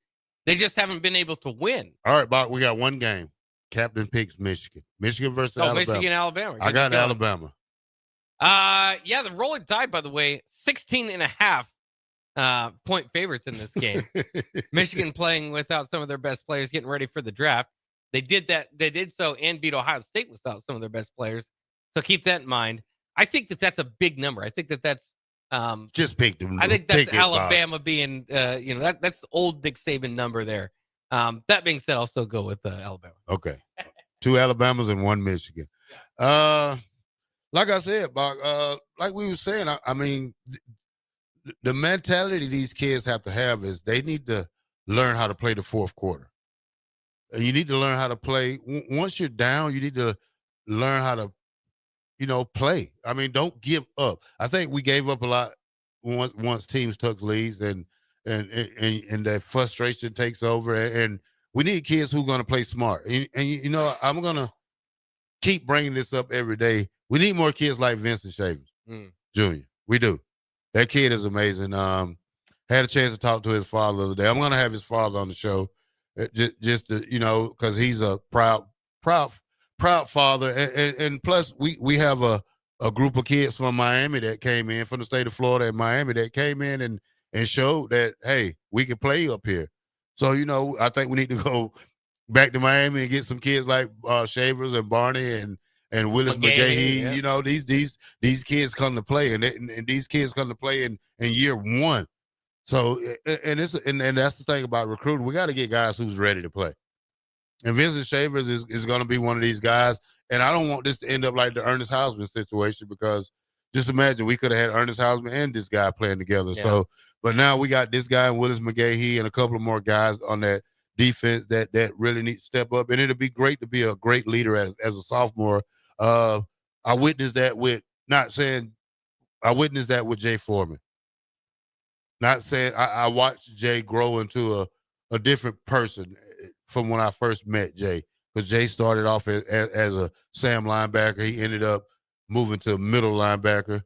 S: They just haven't been able to win.
R: All right, Bob, we got one game. Captain picks Michigan. Michigan versus Alabama.
S: Michigan, Alabama.
R: I got Alabama.
S: Yeah, the Rolling Tide, by the way, 16.5 point favorites in this game. Michigan playing without some of their best players, getting ready for the draft. They did that. They did so and beat Ohio State without some of their best players. So keep that in mind. I think that's a big number. I think that's
R: just pick them.
S: I think that's Alabama being that's the old Dick Saban number there. That being said, I'll still go with Alabama.
R: Okay, 2 Alabamas and 1 Michigan. Like I said, Bob, like we were saying, I mean, the mentality these kids have to have is they need to learn how to play the fourth quarter. You need to learn how to play. Once you're down, you need to learn how to, play. I mean, don't give up. I think we gave up a lot once teams took leads, and that frustration takes over. And we need kids who are going to play smart. And I'm going to keep bringing this up every day. We need more kids like Vincent Shavers Jr. We do. That kid is amazing. Had a chance to talk to his father the other day. I'm going to have his father on the show. Just to, because he's a proud father, and plus we have a group of kids from Miami that came in, from the state of Florida and Miami, that came in and showed that, hey, we can play up here. So I think we need to go back to Miami and get some kids like Shavers and Barney and Willis McGahee. Yeah. These kids come to play, and these kids come to play in year one. So, and that's the thing about recruiting. We got to get guys who's ready to play. And Vincent Shavers is going to be one of these guys. And I don't want this to end up like the Ernest Hausman situation, because just imagine we could have had Ernest Hausman and this guy playing together. Yeah. So, but now we got this guy and Willis McGahee and a couple of more guys on that defense that really need to step up. And it'll be great to be a great leader as a sophomore. I witnessed that with Jay Foreman. Not saying I watched Jay grow into a different person from when I first met Jay, because Jay started off as a Sam linebacker. He ended up moving to middle linebacker,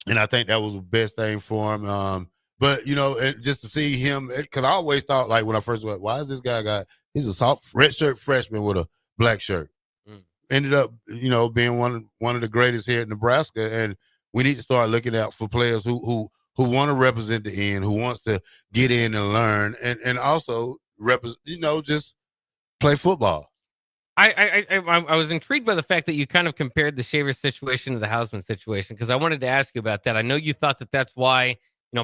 R: and I think that was the best thing for him. But just to see him, because I always thought, like, when I first went, why is this guy he's a soft red shirt freshman with a black shirt. Ended up being one of the greatest here at Nebraska, and we need to start looking out for players who want to represent the end, who wants to get in and learn, and also represent, just play football.
S: I was intrigued by the fact that you kind of compared the Shavers situation to the Hausman situation, because I wanted to ask you about that. I know you thought that's why,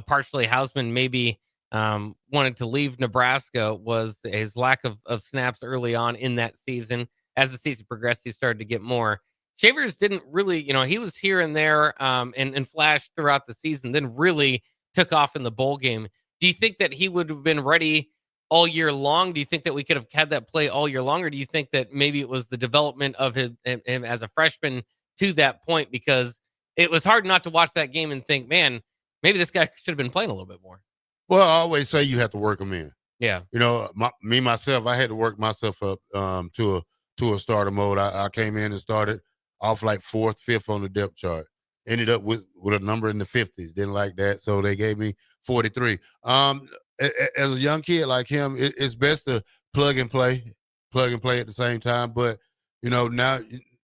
S: partially Hausman maybe wanted to leave Nebraska, was his lack of snaps early on in that season. As the season progressed, he started to get more. Shavers didn't really, he was here and there and flashed throughout the season, then really took off in the bowl game. Do you think that he would have been ready all year long? Do you think that we could have had that play all year long? Or do you think that maybe it was the development of him as a freshman to that point? Because it was hard not to watch that game and think, man, maybe this guy should have been playing a little bit more.
R: Well, I always say you have to work him in.
S: Yeah.
R: Myself, I had to work myself up to a starter mode. I came in and started off like 4th, 5th on the depth chart. Ended up with a number in the 50s. Didn't like that, so they gave me 43. As a young kid like him, it's best to plug and play at the same time. But now,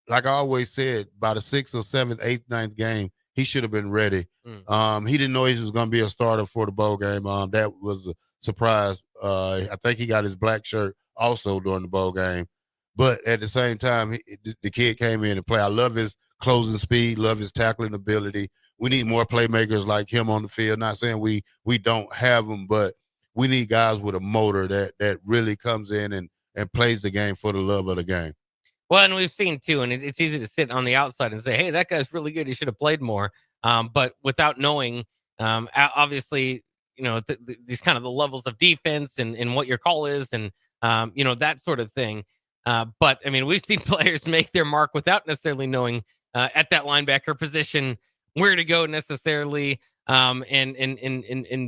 R: like I always said, by the 6th or 7th, 8th, 9th game, he should have been ready. He didn't know he was going to be a starter for the bowl game. That was a surprise I think he got his black shirt also during the bowl game. But at the same time, the kid came in and played. I love his closing speed, love his tackling ability. We need more playmakers like him on the field. Not saying we don't have them, but we need guys with a motor that really comes in and plays the game for the love of the game.
S: Well, and we've seen too, and it's easy to sit on the outside and say, "Hey, that guy's really good. He should have played more." But without knowing, obviously, these kind of the levels of defense and what your call is, and that sort of thing. But I mean, we've seen players make their mark without necessarily knowing at that linebacker position where to go necessarily, and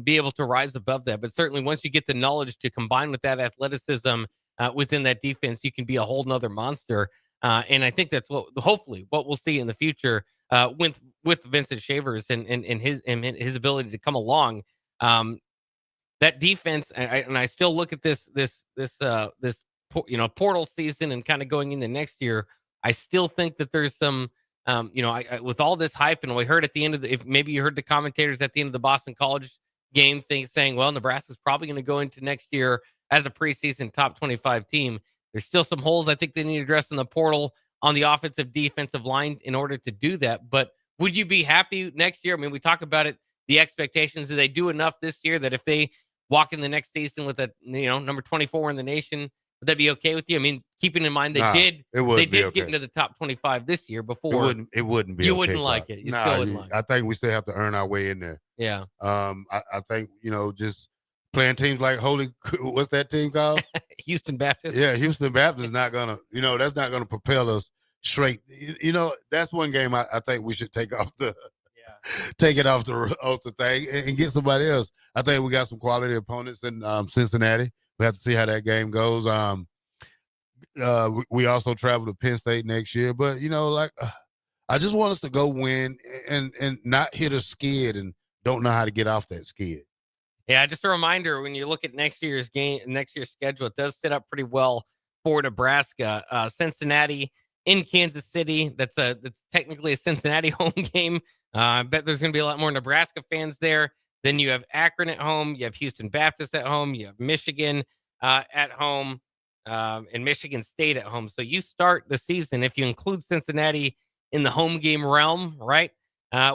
S: be able to rise above that. But certainly, once you get the knowledge to combine with that athleticism within that defense, you can be a whole nother monster. And I think that's hopefully what we'll see in the future with Vincent Shavers and his ability to come along. That defense, and I still look at this portal season and kind of going into next year. I still think that there's some, with all this hype, and we heard at the end of if maybe you heard the commentators at the end of the Boston College game saying, well, Nebraska's probably going to go into next year as a preseason top 25 team. There's still some holes I think they need to address in the portal on the offensive defensive line in order to do that. But would you be happy next year? I mean, we talk about it, the expectations. Do they do enough this year that if they walk in the next season with a number 24 in the nation, would that be okay with you? I mean, keeping in mind they did get into the top 25 this year before.
R: It wouldn't be.
S: You
R: okay,
S: wouldn't like it. You still wouldn't like it.
R: I think we still have to earn our way in there.
S: Yeah.
R: I think just playing teams like what's that team called?
S: Houston Baptist.
R: Yeah, Houston Baptist is not gonna. That's not gonna propel us straight. That's one game I think we should take off the. Take it off the thing and get somebody else. I think we got some quality opponents in Cincinnati. We have to see how that game goes. We also travel to Penn State next year, but I just want us to go win and not hit a skid and don't know how to get off that skid.
S: Yeah, just a reminder, when you look at next year's schedule, it does set up pretty well for Nebraska. Cincinnati in Kansas City. That's technically a Cincinnati home game. I bet there's going to be a lot more Nebraska fans there. Then you have Akron at home. You have Houston Baptist at home. You have Michigan at home, and Michigan State at home. So you start the season, if you include Cincinnati in the home game realm, right,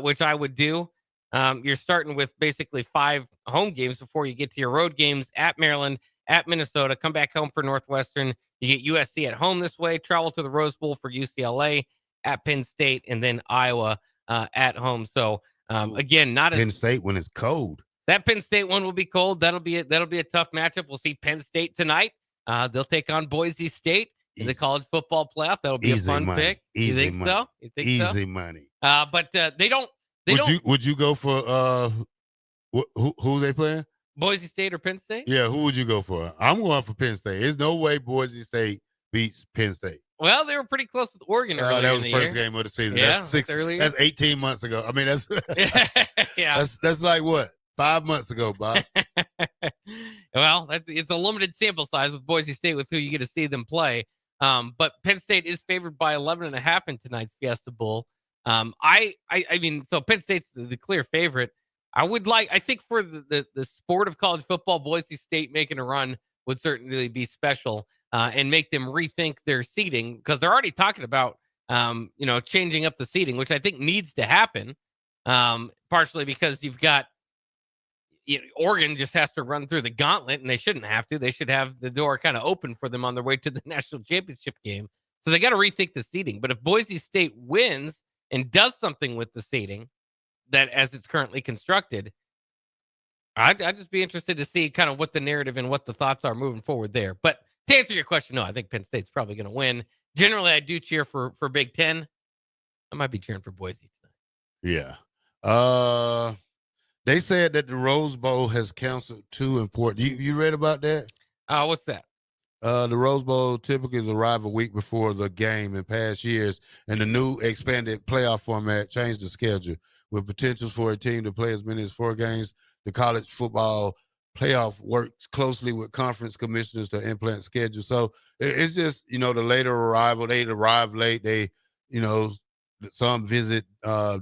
S: which I would do, you're starting with basically 5 home games before you get to your road games at Maryland, at Minnesota, come back home for Northwestern. You get USC at home this way, travel to the Rose Bowl for UCLA, at Penn State, and then Iowa at home. So again, not
R: Penn State when it's cold.
S: That Penn State one will be cold. That'll be a tough matchup. We'll see Penn State tonight. They'll take on Boise State in the college football playoff. That'll be a fun pick. You think so? You think so?
R: Easy money.
S: But they don't.
R: Would you go for who they playing?
S: Boise State or Penn State?
R: Yeah, who would you go for? I'm going for Penn State. There's no way Boise State beats Penn State.
S: Well, they were pretty close with Oregon earlier
R: that was
S: in the
R: the first
S: year.
R: game of the season.
S: Yeah,
R: That's 18 months ago. I mean, that's
S: yeah.
R: That's like what, 5 months ago, Bob.
S: Well, it's a limited sample size with Boise State with who you get to see them play. But Penn State is favored by 11.5 in tonight's Fiesta Bowl. I mean, so Penn State's the clear favorite. I think for the sport of college football, Boise State making a run would certainly be special, and make them rethink their seating, because they're already talking about, changing up the seating, which I think needs to happen, partially because you've got Oregon just has to run through the gauntlet, and they shouldn't have to. They should have the door kind of open for them on their way to the national championship game. So they got to rethink the seating. But if Boise State wins and does something with the seating, that as it's currently constructed, I'd just be interested to see kind of what the narrative and what the thoughts are moving forward there. But to answer your question, no, I think Penn State's probably going to win. Generally, I do cheer for Big Ten. I might be cheering for Boise tonight.
R: Yeah. They said that the Rose Bowl has canceled 2 important. You read about that?
S: What's that?
R: The Rose Bowl typically arrive a week before the game in past years, and the new expanded playoff format changed the schedule with potentials for a team to play as many as 4 games. The college football playoff works closely with conference commissioners to implement schedules. So it's just, the later arrival, they arrive late. They, some visit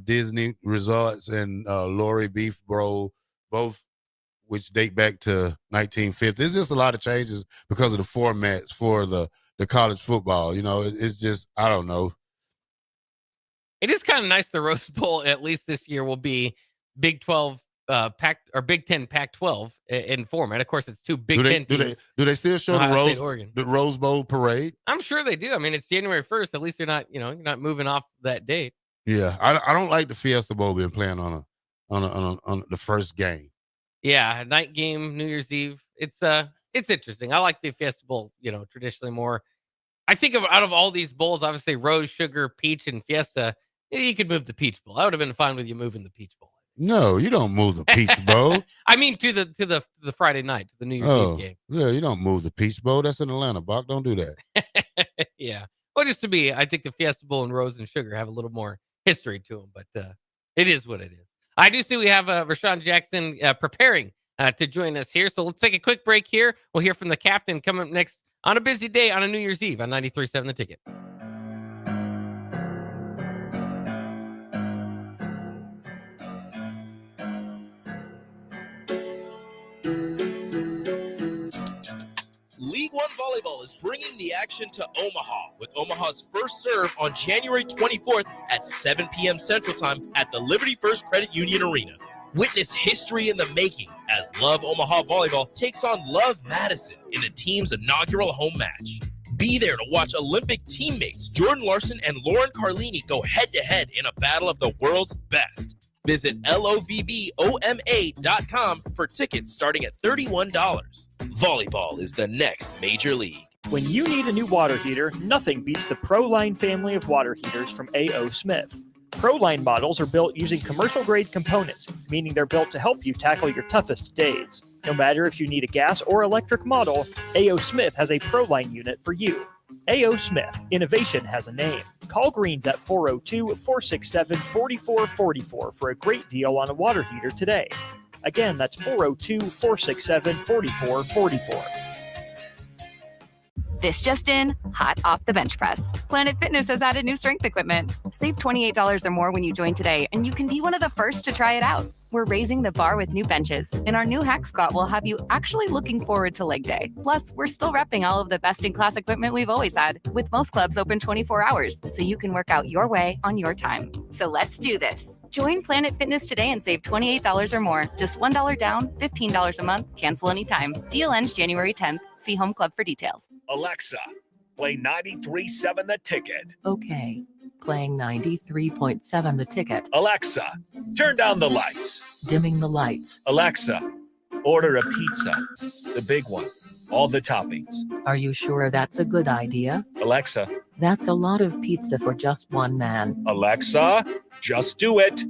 R: Disney resorts and Lori Beef Bro, both which date back to 1950. It's just a lot of changes because of the formats for the college football. You know, it's just, I don't know.
S: It is kind of nice the Rose Bowl, at least this year, will be Big 12 Big 10 Pac-12 in format. Of course, it's two Big Ten teams.
R: Do they still show
S: Ohio State, Oregon.
R: the Rose Bowl parade?
S: I'm sure they do. I mean, it's January 1st. At least you're not moving off that date.
R: Yeah, I don't like the Fiesta Bowl being playing on the first game.
S: Yeah, night game, New Year's Eve. It's interesting. I like the Fiesta Bowl, traditionally more. I think out of all these bowls, obviously Rose, Sugar, Peach, and Fiesta, you could move the Peach Bowl. I would have been fine with you moving the Peach Bowl.
R: No, you don't move the Peach Bowl.
S: I mean, to the Friday night, to the New Year's Eve game.
R: Yeah, you don't move the Peach Bowl. That's in Atlanta, Bach. Don't do that.
S: Yeah. Well, just to be, I think the Fiesta Bowl and Rose and Sugar have a little more history to them, but it is what it is. I do see we have Rashawn Jackson preparing to join us here. So let's take a quick break here. We'll hear from the captain coming up next on a busy day on a New Year's Eve on 93.7 The Ticket.
N: League One Volleyball is bringing the action to Omaha with Omaha's first serve on January 24th at 7 p.m. Central Time at the Liberty First Credit Union Arena. Witness history in the making as Love Omaha Volleyball takes on Love Madison in the team's inaugural home match. Be there to watch Olympic teammates Jordan Larson and Lauren Carlini go head-to-head in a battle of the world's best. Visit lovboma.com for tickets starting at $31. Volleyball is the next major league.
T: When you need a new water heater, nothing beats the ProLine family of water heaters from A.O. Smith. ProLine models are built using commercial-grade components, meaning they're built to help you tackle your toughest days. No matter if you need a gas or electric model, A.O. Smith has a ProLine unit for you. A.O. Smith, innovation has a name. Call Greens at 402-467-4444 for a great deal on a water heater today. Again, that's 402-467-4444.
J: This just in, hot off the bench press. Planet Fitness has added new strength equipment. Save $28 or more when you join today, and you can be one of the first to try it out. We're raising the bar with new benches, and our new hack squat will have you actually looking forward to leg day. Plus, we're still repping all of the best-in-class equipment we've always had, with most clubs open 24 hours, so you can work out your way on your time. So let's do this. Join Planet Fitness today and save $28 or more. Just $1 down, $15 a month, cancel anytime. Deal ends January 10th. See Home Club for details.
O: Alexa, play 93.7 The Ticket.
E: Okay. Playing 93.7 The Ticket.
O: Alexa, turn down the lights.
E: Dimming the lights.
O: Alexa, order a pizza. The big one. All the toppings.
E: Are you sure that's a good idea?
O: Alexa.
E: That's a lot of pizza for just one man.
O: Alexa, just do it.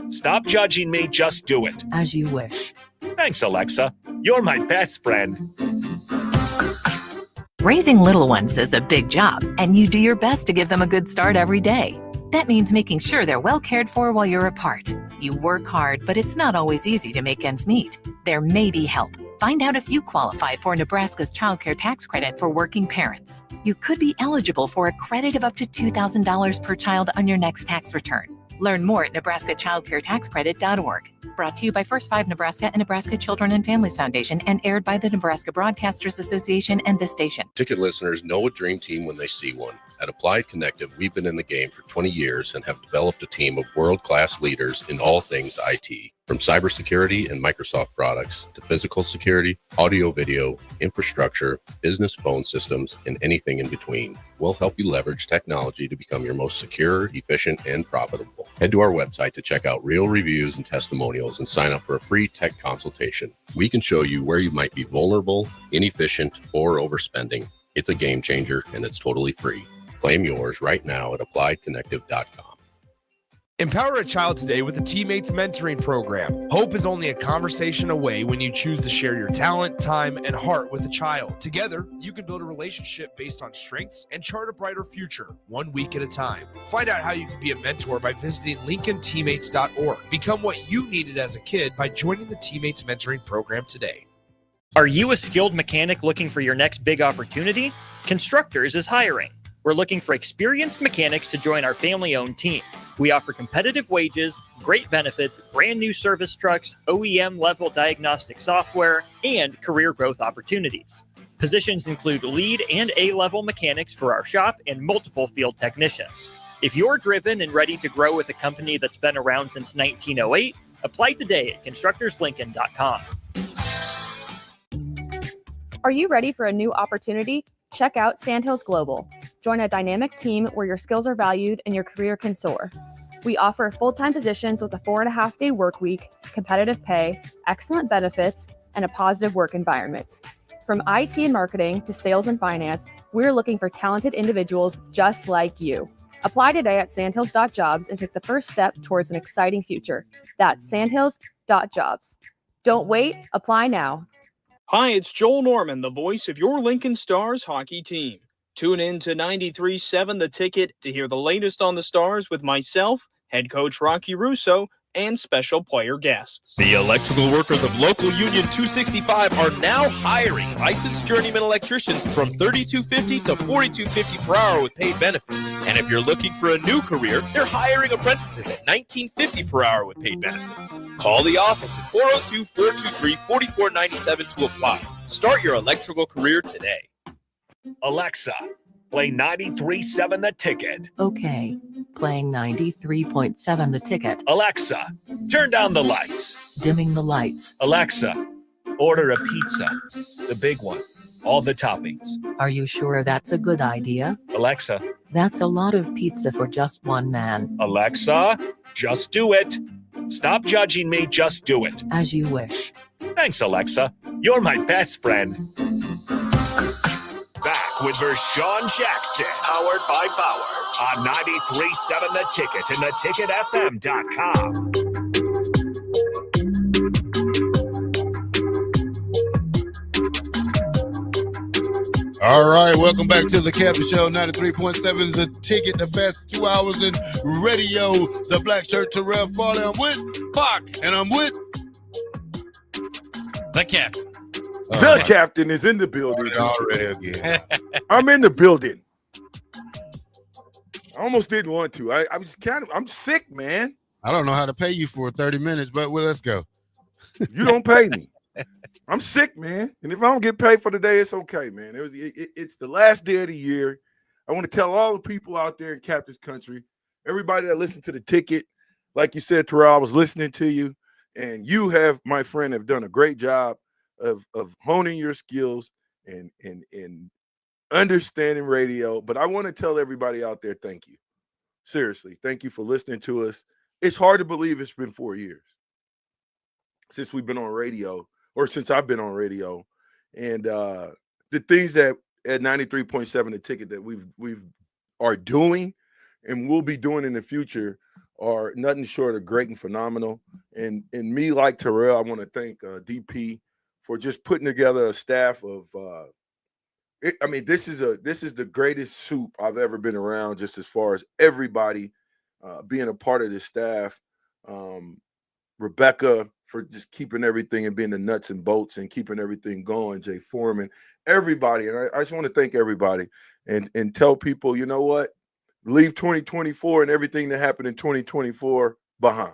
O: Stop judging me, just do it.
E: As you wish.
O: Thanks, Alexa. You're my best friend.
V: Raising little ones is a big job, and you do your best to give them a good start every day. That means making sure they're well cared for while you're apart. You work hard, but it's not always easy to make ends meet. There may be help. Find out if you qualify for Nebraska's child care tax credit for working parents. You could be eligible for a credit of up to $2,000 per child on your next tax return. Learn more at nebraskachildcaretaxcredit.org. Brought to you by First 5 Nebraska and Nebraska Children and Families Foundation and aired by the Nebraska Broadcasters Association and this station.
Q: Ticket listeners know a dream team when they see one. At Applied Connective, we've been in the game for 20 years and have developed a team of world-class leaders in all things IT. From cybersecurity and Microsoft products to physical security, audio-video, infrastructure, business phone systems, and anything in between, we'll help you leverage technology to become your most secure, efficient, and profitable. Head to our website to check out real reviews and testimonials and sign up for a free tech consultation. We can show you where you might be vulnerable, inefficient, or overspending. It's a game changer, and it's totally free. Claim yours right now at appliedconnective.com.
W: Empower a child today with the Teammates Mentoring Program. Hope is only a conversation away when you choose to share your talent, time, and heart with a child. Together, you can build a relationship based on strengths and chart a brighter future, 1 week at a time. Find out how you can be a mentor by visiting lincolnteammates.org. Become what you needed as a kid by joining the Teammates Mentoring Program today.
T: Are you a skilled mechanic looking for your next big opportunity? Constructors is hiring. We're looking for experienced mechanics to join our family-owned team. We offer competitive wages, great benefits, brand new service trucks, OEM level diagnostic software, and career growth opportunities. Positions include lead and A-level mechanics for our shop and multiple field technicians. If you're driven and ready to grow with a company that's been around since 1908, apply today at constructorslincoln.com.
C: Are you ready for a new opportunity? Check out Sandhills Global. Join a dynamic team where your skills are valued and your career can soar. We offer full-time positions with a 4.5-day work week, competitive pay, excellent benefits, and a positive work environment. From IT and marketing to sales and finance, we're looking for talented individuals just like you. Apply today at sandhills.jobs and take the first step towards an exciting future. That's sandhills.jobs. Don't wait, apply now.
G: Hi, it's Joel Norman, the voice of your Lincoln Stars hockey team. Tune in to 93.7 The Ticket to hear the latest on the Stars with myself, head coach Rocky Russo, and special player guests.
N: The electrical workers of Local Union 265 are now hiring licensed journeyman electricians from $32.50 to $42.50 per hour with paid benefits. And if you're looking for a new career, they're hiring apprentices at $19.50 per hour with paid benefits. Call the office at 402-423-4497 to apply. Start your electrical career today.
O: Alexa, play 93.7 The Ticket.
E: Okay. Playing 93.7 The Ticket.
O: Alexa, turn down the lights.
E: Dimming the lights.
O: Alexa, order a pizza. The big one. All the toppings.
E: Are you sure that's a good idea?
O: Alexa.
E: That's a lot of pizza for just one man.
O: Alexa, just do it. Stop judging me, just do it.
E: As you wish.
O: Thanks, Alexa. You're my best friend. Back with Vershawn Jackson, powered by Bauer, on 93.7 The Ticket and theticketfm.com.
R: All right, welcome back to the Captain Show, 93.7 The Ticket, the best 2 hours in radio. The black shirt, Terrell Farley. I'm with
S: Fuck.
R: And I'm with
S: the Captain.
H: The captain is in the building.
R: Already again.
H: I'm in the building. I almost didn't want to. I'm sick, man.
R: I don't know how to pay you for 30 minutes, but well, let's go.
H: You don't pay me. I'm sick, man. And if I don't get paid for the day, it's okay, man. It's the last day of the year. I want to tell all the people out there in Captain's Country, everybody that listened to the ticket, like you said, Terrell, I was listening to you, and you have, my friend, have done a great job of honing your skills and understanding radio. But I want to tell everybody out there, thank you. Seriously, thank you for listening to us. It's hard to believe it's been 4 years since we've been on radio, or since I've been on radio. And the things that at 93.7 The Ticket that we've are doing and will be doing in the future are nothing short of great and phenomenal. And me, like Terrell, I want to thank DP for just putting together a staff of this is the greatest soup I've ever been around, just as far as everybody being a part of this staff. Rebecca for just keeping everything and being the nuts and bolts and keeping everything going. Jay Foreman, everybody. And I just want to thank everybody and tell people, you know what? Leave 2024 and everything that happened in 2024 behind.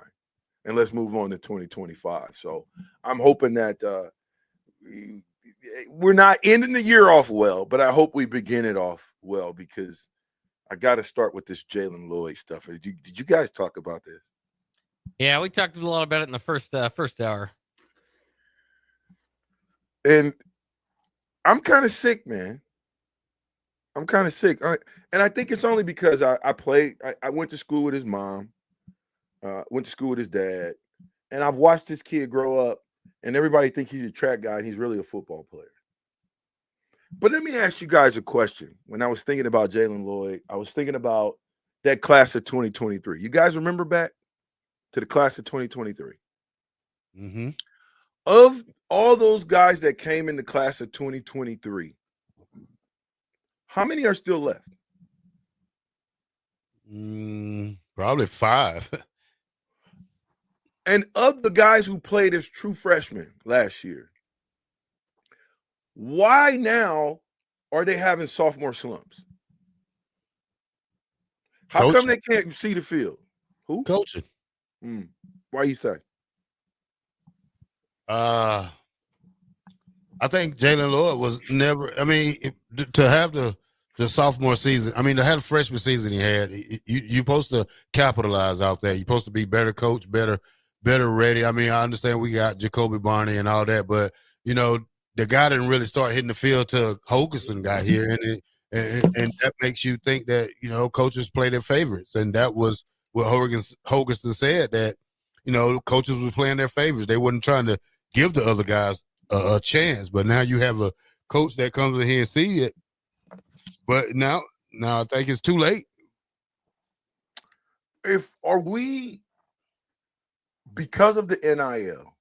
H: And let's move on to 2025. So I'm hoping that we're not ending the year off well, but I hope we begin it off well, because I got to start with this Jaylen Lloyd stuff. Did you guys talk about this?
S: Yeah, we talked a lot about it in the first hour.
H: And I'm kind of sick, man. I'm kind of sick. And I think it's only because I went to school with his mom, went to school with his dad, and I've watched this kid grow up, and everybody thinks he's a track guy, and he's really a football player. But let me ask you guys a question. When I was thinking about Jaylen Lloyd, I was thinking about that class of 2023. You guys remember back to the class of 2023?
R: Mm-hmm.
H: Of all those guys that came in the class of 2023, how many are still left?
R: Probably 5.
H: And of the guys who played as true freshmen last year, why now are they having sophomore slumps? How come they can't see the field? Who?
R: Coaching.
H: Why you say?
R: I think Jaylen Lloyd was never. I mean, to have the sophomore season. I mean, to have the freshman season he had. You're supposed to capitalize out there. You're supposed to be better coach, better ready. I mean, I understand we got Jacoby Barney and all that, but the guy didn't really start hitting the field till Hogerson got here, and that makes you think that coaches play their favorites, and that was what Hogerson said, that coaches were playing their favorites. They wasn't trying to give the other guys a chance. But now you have a coach that comes in here and see it. But now I think it's too late.
H: Are we, because of the NIL,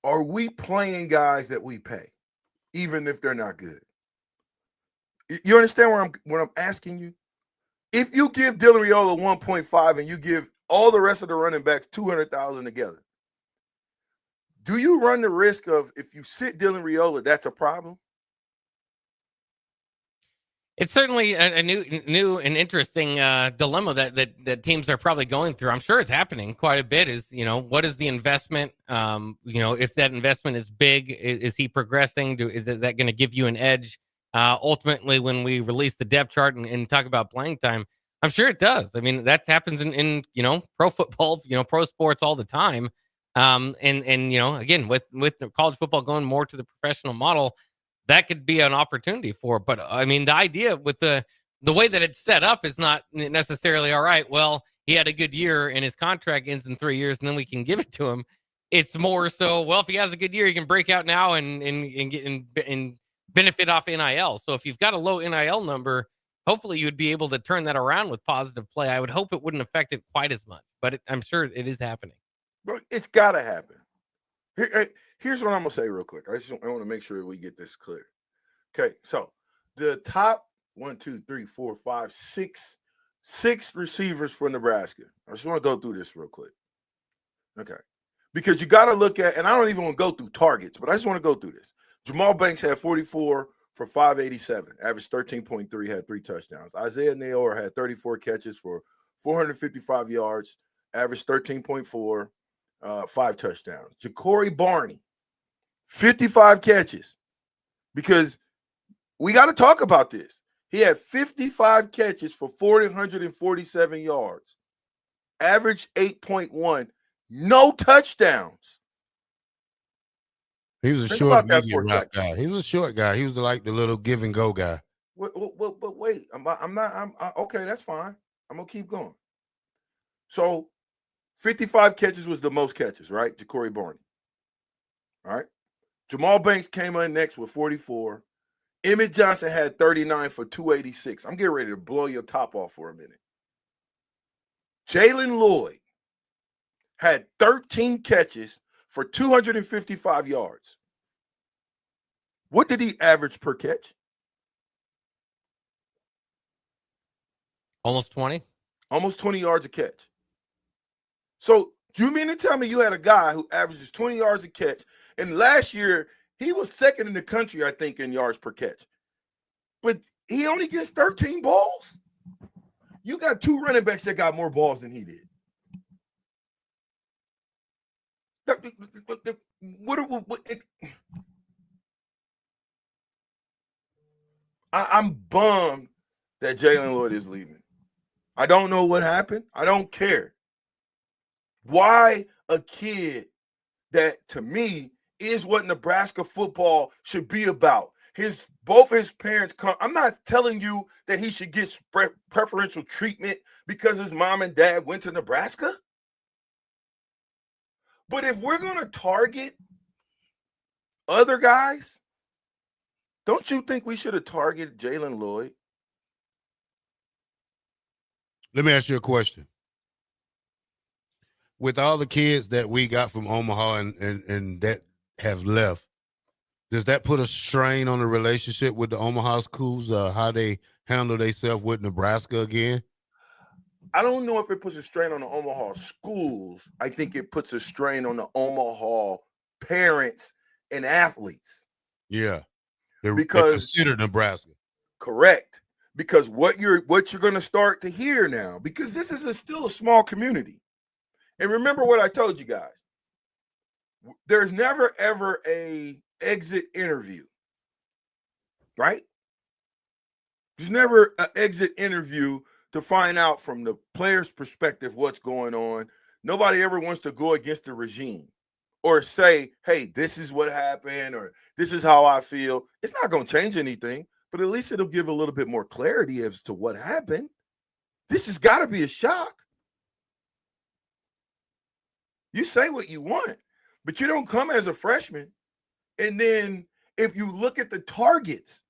H: are we playing guys that we pay, even if they're not good? You understand what I'm asking you? If you give Dylan Raiola 1.5 and you give all the rest of the running backs $200,000 together, do you run the risk of, if you sit Dylan Raiola, that's a problem?
S: It's certainly a new and interesting dilemma that teams are probably going through. I'm sure it's happening quite a bit. Is what is the investment? If that investment is big, is he progressing? Is that going to give you an edge? Ultimately, when we release the depth chart and talk about playing time, I'm sure it does. I mean, that happens in pro football, pro sports all the time. And again, with college football going more to the professional model, that could be an opportunity for it. But I mean, the idea with the way that it's set up is not necessarily all right. Well, he had a good year and his contract ends in 3 years, and then we can give it to him. It's more so, well, if he has a good year, he can break out now and get and benefit off NIL. So if you've got a low NIL number, hopefully you would be able to turn that around with positive play. I would hope it wouldn't affect it quite as much, but I'm sure it is happening.
H: But it's got to happen. Here's what I'm going to say real quick. I want to make sure we get this clear. Okay, so the top 6 receivers for Nebraska. I just want to go through this real quick. Okay, because you got to look at, and I don't even want to go through targets, but I just want to go through this. Jamal Banks had 44 for 587, averaged 13.3, had 3 touchdowns. Isaiah Neyor had 34 catches for 455 yards, averaged 13.4, 5 touchdowns. Jacory Barney, 55 catches, because we got to talk about this. He had 55 catches for 447 yards, average 8.1, no touchdowns.
R: He was a short, medium route guy. He was a short guy. He was the little give and go guy.
H: But wait, okay, that's fine. I'm gonna keep going. So 55 catches was the most catches, right? Jacory Barney. All right. Jamal Banks came in next with 44. Emmett Johnson had 39 for 286. I'm getting ready to blow your top off for a minute. Jaylen Lloyd had 13 catches for 255 yards. What did he average per catch?
S: Almost 20.
H: Almost 20 yards a catch. So you mean to tell me you had a guy who averages 20 yards a catch, and last year he was second in the country, I think, in yards per catch, but he only gets 13 balls? You got 2 running backs that got more balls than he did. I'm bummed that Jaylen Lloyd is leaving. I don't know what happened. I don't care. Why a kid that, to me, is what Nebraska football should be about? Both his parents come. I'm not telling you that he should get preferential treatment because his mom and dad went to Nebraska. But if we're going to target other guys, don't you think we should have targeted Jaylen Lloyd?
R: Let me ask you a question. With all the kids that we got from Omaha and that have left, does that put a strain on the relationship with the Omaha schools, how they handle themselves with Nebraska again?
H: I don't know if it puts a strain on the Omaha schools. I think it puts a strain on the Omaha parents and athletes.
R: Yeah. They
H: Because
R: consider Nebraska.
H: Correct. because what you're going to start to hear now, because this is still a small community. And remember what I told you guys. There's never ever a exit interview, right? There's never an exit interview to find out from the player's perspective what's going on. Nobody ever wants to go against the regime or say, hey, this is what happened or this is how I feel. It's not going to change anything, but at least it'll give a little bit more clarity as to what happened. This has got to be a shock. You say what you want, but you don't come as a freshman. And then if you look at the targets,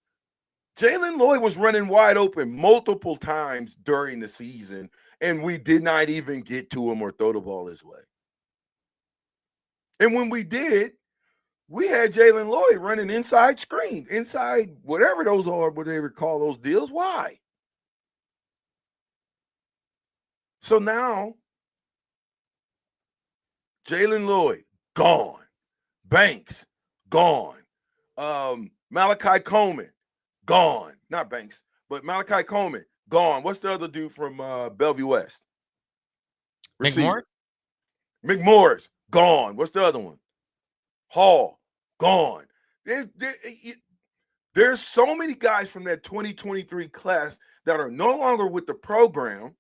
H: Jaylen Lloyd was running wide open multiple times during the season, and we did not even get to him or throw the ball his way. And when we did, we had Jaylen Lloyd running inside screen, inside whatever those are, whatever they call those deals. Why? So now, Jaylen Lloyd, gone. Banks, gone. Malachi Coleman, gone. Not Banks, but Malachi Coleman, gone. What's the other dude from Bellevue West?
S: McMorris?
H: McMorris, gone. What's the other one? Hall, gone. There's so many guys from that 2023 class that are no longer with the program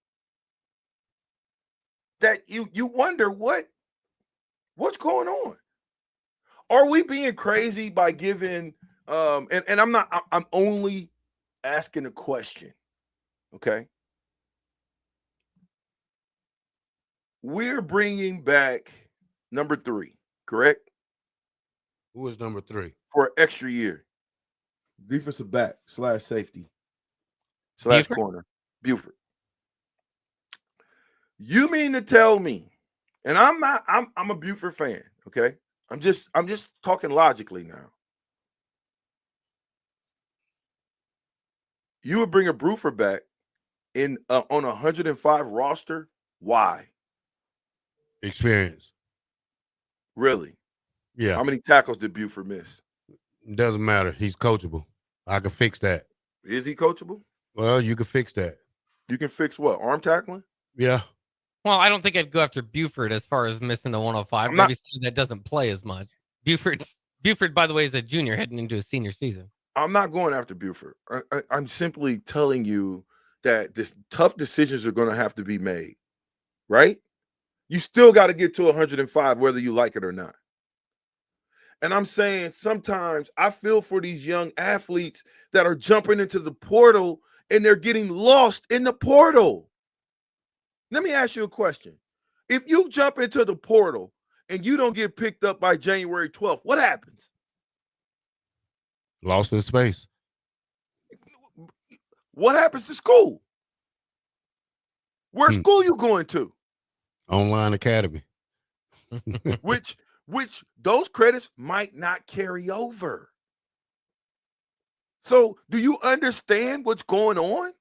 H: that you wonder what's going on. Are we being crazy by giving and I'm only asking a question, okay? We're bringing back number 3, correct?
R: Who is number 3?
H: For an extra year. Defensive back / safety /
S: Buford?
H: corner. Buford. You mean to tell me, and I'm a Buford fan, okay? I'm just talking logically now. You would bring a Buford back in on a 105 roster. Why?
R: Experience.
H: Really?
R: Yeah.
H: How many tackles did Buford miss?
R: Doesn't matter. He's coachable. I can fix that.
H: Is he coachable?
R: Well, you can fix that.
H: You can fix what? Arm tackling?
R: Yeah.
S: Well, I don't think I'd go after Buford as far as missing the 105. Maybe someone that doesn't play as much. Buford, by the way, is a junior heading into his senior season.
H: I'm not going after Buford. I'm simply telling you that this tough decisions are going to have to be made, right? You still got to get to 105, whether you like it or not. And I'm saying sometimes I feel for these young athletes that are jumping into the portal and they're getting lost in the portal. Let me ask you a question. If you jump into the portal and you don't get picked up by January 12th, what happens?
R: Lost in space.
H: What happens to school? Where school you going to?
R: Online Academy.
H: which those credits might not carry over. So do you understand what's going on?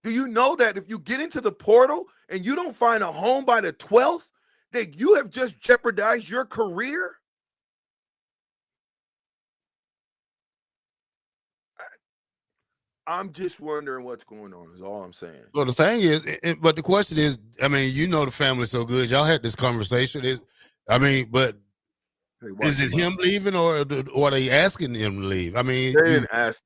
H: Do you know that if you get into the portal and you don't find a home by the 12th, that you have just jeopardized your career? I'm just wondering what's going on is all I'm saying.
R: Well, the thing is, but the question is, I mean, you know the family so good. Y'all had this conversation. But is it him leaving or are they asking him to leave? I mean,
H: they didn't ask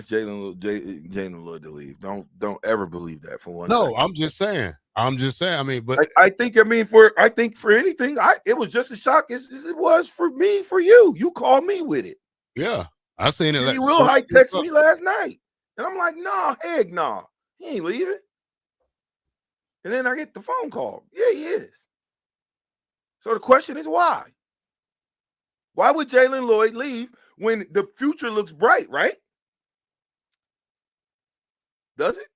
H: Jaylen Lloyd to leave. Don't ever believe that for one second.
R: No, I'm just saying. I mean, but
H: I think for anything, it was just a shock as it was for me, for you. You called me with it.
R: Yeah, I seen it.
H: He real high text me last night. And I'm like, no, heck no. He ain't leaving. And then I get the phone call. Yeah, he is. So the question is why? Why would Jaylen Lloyd leave when the future looks bright, right? Does it?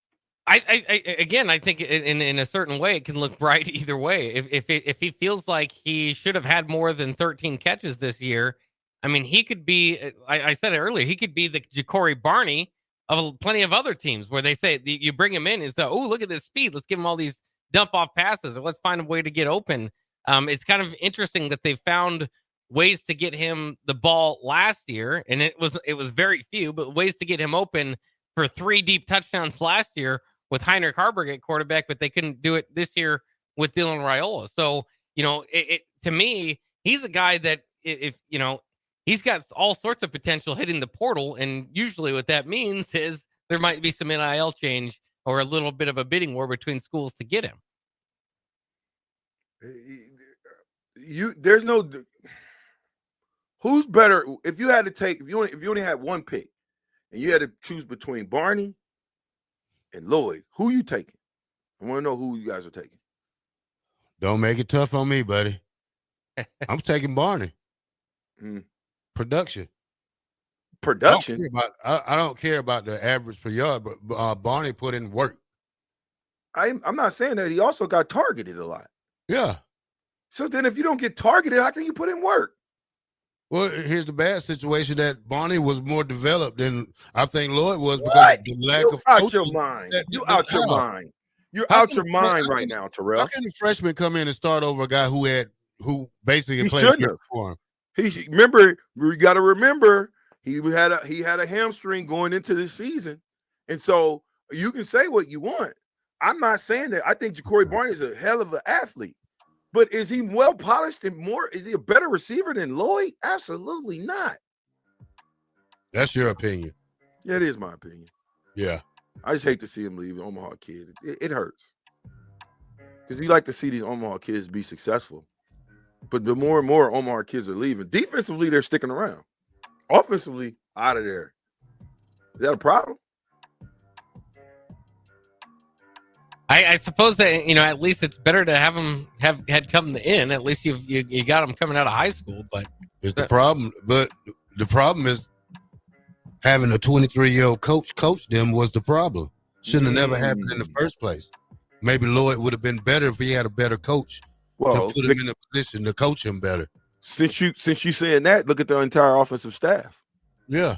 S: I think in a certain way it can look bright either way. If he feels like he should have had more than 13 catches this year, I mean, he could be. I said it earlier. He could be the Ja'Cory Barney of plenty of other teams where they say you bring him in and say, "Oh, look at this speed. Let's give him all these dump off passes, or let's find a way to get open." It's kind of interesting that they found ways to get him the ball last year, and it was very few, but ways to get him open for 3 deep touchdowns last year with Heinrich Harburg at quarterback, but they couldn't do it this year with Dylan Raiola. So, to me, he's a guy that if he's got all sorts of potential hitting the portal. And usually what that means is there might be some NIL change or a little bit of a bidding war between schools to get him.
H: There's no, who's better if you had to take, if you only had one pick and you had to choose between Barney and Lloyd, who you taking? I want to know who you guys are taking.
R: Don't make it tough on me, buddy. I'm taking Barney. Production. I don't care about the average per yard, but Barney put in work.
H: I'm not saying that. He also got targeted a lot.
R: Yeah.
H: So then if you don't get targeted, how can you put in work?
R: Well, here's the bad situation that Barney was more developed than I think Lloyd was because of the lack of
H: out your mind. You out your mind. You're out your mind right now, Terrell.
R: How can a freshman come in and start over a guy who basically
H: He
R: played
H: shouldn't have.
R: for him?
H: We got to remember he had a hamstring going into this season, and so you can say what you want. I'm not saying that. I think Ja'Cory Barney is a hell of an athlete, but is he well polished and more? Is he a better receiver than Lloyd? Absolutely not.
R: That's your opinion.
H: Yeah, it is my opinion.
R: Yeah.
H: I just hate to see him leave, Omaha kid. It hurts because you like to see these Omaha kids be successful. But the more and more Omaha kids are leaving, defensively, they're sticking around. Offensively, out of there. Is that a problem?
S: I suppose that, at least it's better to have him had come in. At least you got him coming out of high school. But
R: it's the problem. But the problem is having a 23-year-old coach them was the problem. Shouldn't have never happened in the first place. Maybe Lloyd would have been better if he had a better coach to put him in a position to coach him better.
H: Since you saying that, look at the entire offensive staff.
R: Yeah.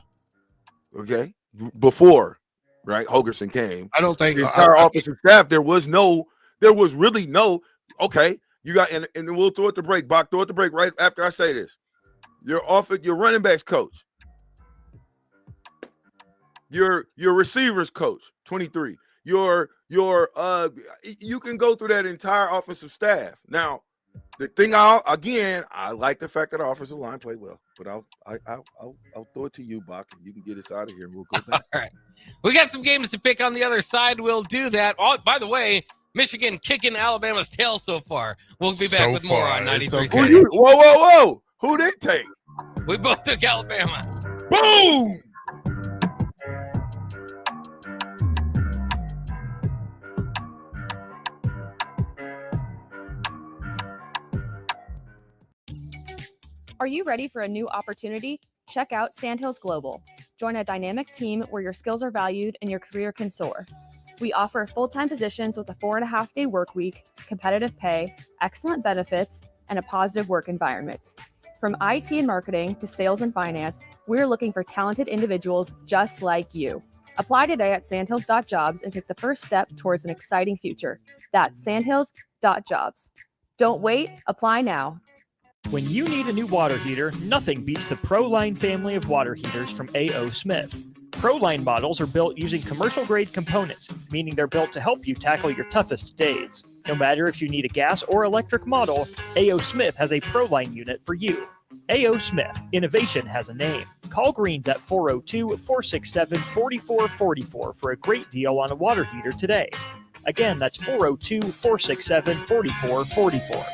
H: Okay. Before, right, Holgerson came.
R: I don't think
H: the entire offensive staff. There was really no. Okay, you got and we'll throw it to break. Bach, throw it to break right after I say this. Your running backs coach. Your receivers coach, 23. You can go through that entire offensive staff. Now, the thing I like the fact that the offensive line played well, but I'll throw it to you, Bach, and you can get us out of here and we'll go back.
S: All right. We got some games to pick on the other side. We'll do that. Oh, by the way, Michigan kicking Alabama's tail so far. We'll be back with more on 93.
H: Whoa. Who they take?
S: We both took Alabama.
H: Boom!
C: Are you ready for a new opportunity? Check out Sandhills Global. Join a dynamic team where your skills are valued and your career can soar. We offer full-time positions with a 4.5-day work week, competitive pay, excellent benefits, and a positive work environment. From IT and marketing to sales and finance, we're looking for talented individuals just like you. Apply today at sandhills.jobs and take the first step towards an exciting future. That's sandhills.jobs. Don't wait, apply now.
T: When you need a new water heater, nothing beats the ProLine family of water heaters from A.O. Smith. ProLine models are built using commercial-grade components, meaning they're built to help you tackle your toughest days. No matter if you need a gas or electric model, A.O. Smith has a ProLine unit for you. A.O. Smith, innovation has a name. Call Greens at 402-467-4444 for a great deal on a water heater today. Again, that's 402-467-4444.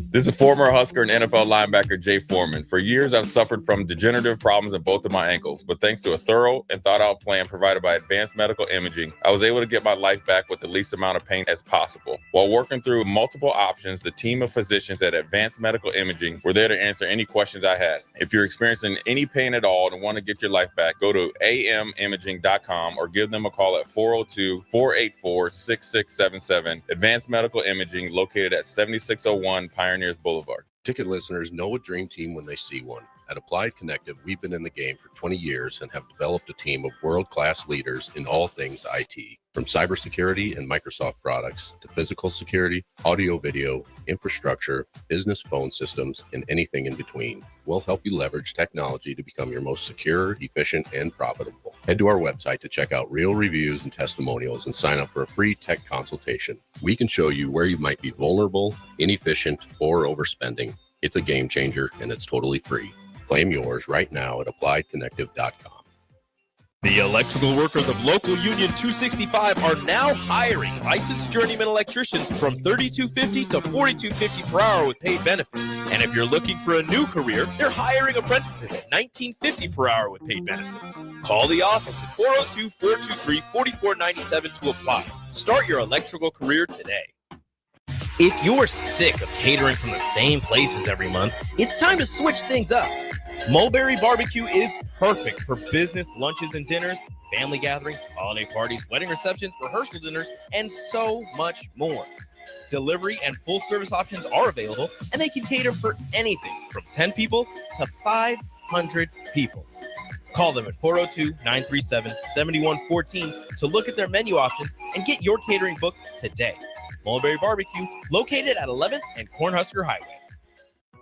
D: This is former Husker and NFL linebacker Jay Foreman. For years, I've suffered from degenerative problems in both of my ankles, but thanks to a thorough and thought-out plan provided by Advanced Medical Imaging, I was able to get my life back with the least amount of pain as possible. While working through multiple options, the team of physicians at Advanced Medical Imaging were there to answer any questions I had. If you're experiencing any pain at all and want to get your life back, go to amimaging.com or give them a call at 402-484-6677. Advanced Medical Imaging, located at 7601 Pioneers Boulevard.
Q: Ticket listeners know a dream team when they see one. At Applied Connective, we've been in the game for 20 years and have developed a team of world-class leaders in all things IT. From cybersecurity and Microsoft products to physical security, audio, video, infrastructure, business phone systems, and anything in between. We'll help you leverage technology to become your most secure, efficient, and profitable. Head to our website to check out real reviews and testimonials and sign up for a free tech consultation. We can show you where you might be vulnerable, inefficient, or overspending. It's a game changer, and it's totally free. Claim yours right now at appliedconnective.com.
N: The electrical workers of Local Union 265 are now hiring licensed journeyman electricians from $32.50 to $42.50 per hour with paid benefits. And if you're looking for a new career, they're hiring apprentices at $19.50 per hour with paid benefits. Call the office at 402-423-4497 to apply. Start your electrical career today. If you're sick of catering from the same places every month, it's time to switch things up. Mulberry Barbecue is perfect for business lunches and dinners, family gatherings, holiday parties, wedding receptions, rehearsal dinners, and so much more. Delivery and full service options are available, and they can cater for anything from 10 people to 500 people. Call them at 402-937-7114 to look at their menu options and get your catering booked today. Mulberry Barbecue, located at 11th and Cornhusker Highway.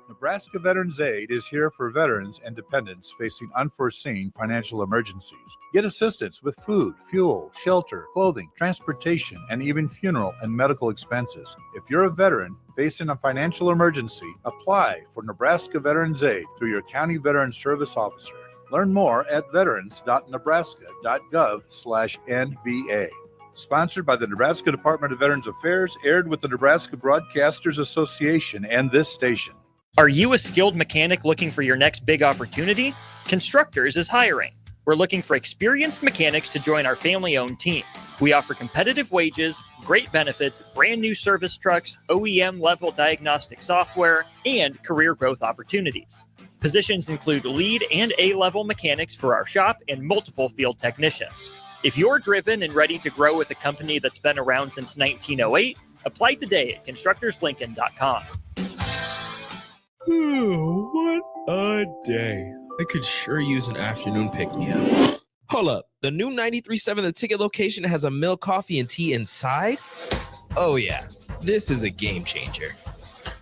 B: Nebraska Veterans Aid is here for veterans and dependents facing unforeseen financial emergencies. Get assistance with food, fuel, shelter, clothing, transportation, and even funeral and medical expenses. If you're a veteran facing a financial emergency, apply for Nebraska Veterans Aid through your county veteran service officer. Learn more at veterans.nebraska.gov/NVA. Sponsored by the Nebraska Department of Veterans Affairs, aired with the Nebraska Broadcasters Association and this station.
T: Are you a skilled mechanic looking for your next big opportunity? Constructors is hiring. We're looking for experienced mechanics to join our family-owned team. We offer competitive wages, great benefits, brand new service trucks, OEM-level diagnostic software, and career growth opportunities. Positions include lead and A-level mechanics for our shop and multiple field technicians. If you're driven and ready to grow with a company that's been around since 1908, apply today at constructorslincoln.com.
N: What a day. I could sure use an afternoon pick-me-up. Hold up. The new 93.7 The Ticket location has a milk, coffee, and tea inside? Oh, yeah. This is a game changer.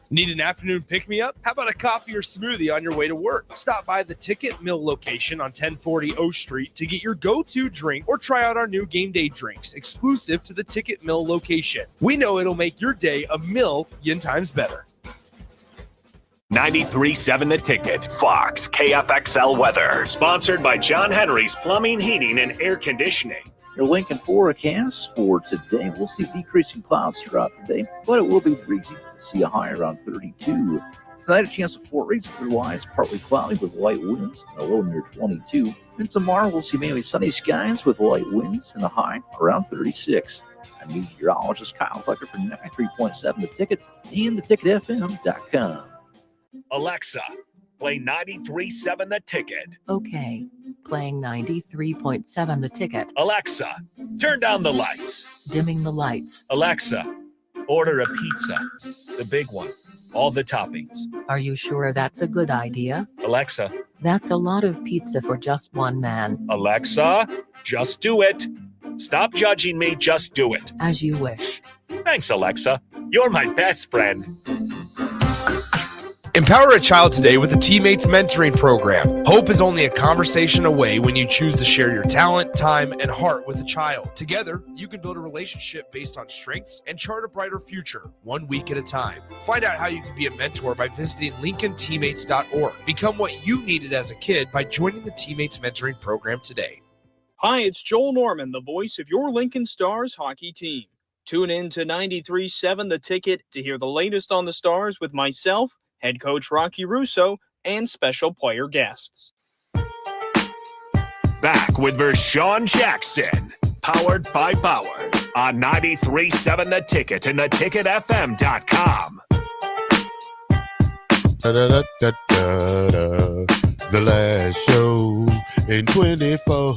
W: Need an afternoon pick-me-up? How about a coffee or smoothie on your way to work? Stop by the Ticket Mill location on 1040 O Street to get your go-to drink or try out our new game day drinks exclusive to the Ticket Mill location. We know it'll make your day a million times better.
O: 93.7 The Ticket, Fox, KFXL weather. Sponsored by John Henry's Plumbing, Heating, and Air Conditioning.
P: Your Lincoln forecast for today, we'll see decreasing clouds throughout the day, but it will be breezy. See a high around 32. Tonight, a chance of 4 rains, otherwise partly cloudy with light winds, and a low near 22. And tomorrow, we'll see mainly sunny skies with light winds and a high around 36. I'm meteorologist Kyle Tucker for 93.7 The Ticket and theticketfm.com.
O: Alexa, play 93.7 The Ticket.
E: Okay, playing 93.7 The Ticket.
O: Alexa, turn down the lights.
E: Dimming the lights.
O: Alexa, order a pizza, the big one, all the toppings.
E: Are you sure that's a good idea?
O: Alexa.
E: That's a lot of pizza for just one man.
O: Alexa, just do it. Stop judging me, just do it.
E: As you wish.
O: Thanks, Alexa. You're my best friend.
W: Empower a child today with the Teammates Mentoring Program. Hope is only a conversation away when you choose to share your talent, time, and heart with a child. Together, you can build a relationship based on strengths and chart a brighter future, 1 week at a time. Find out how you can be a mentor by visiting LincolnTeammates.org. Become what you needed as a kid by joining the Teammates Mentoring Program today.
G: Hi, it's Joel Norman, the voice of your Lincoln Stars hockey team. Tune in to 93.7 The Ticket to hear the latest on the Stars with myself, head coach Rocky Russo, and special player guests.
O: Back with Vershawn Jackson, powered by Bauer, on 93.7 The Ticket and theticketfm.com.
R: The last show in 24.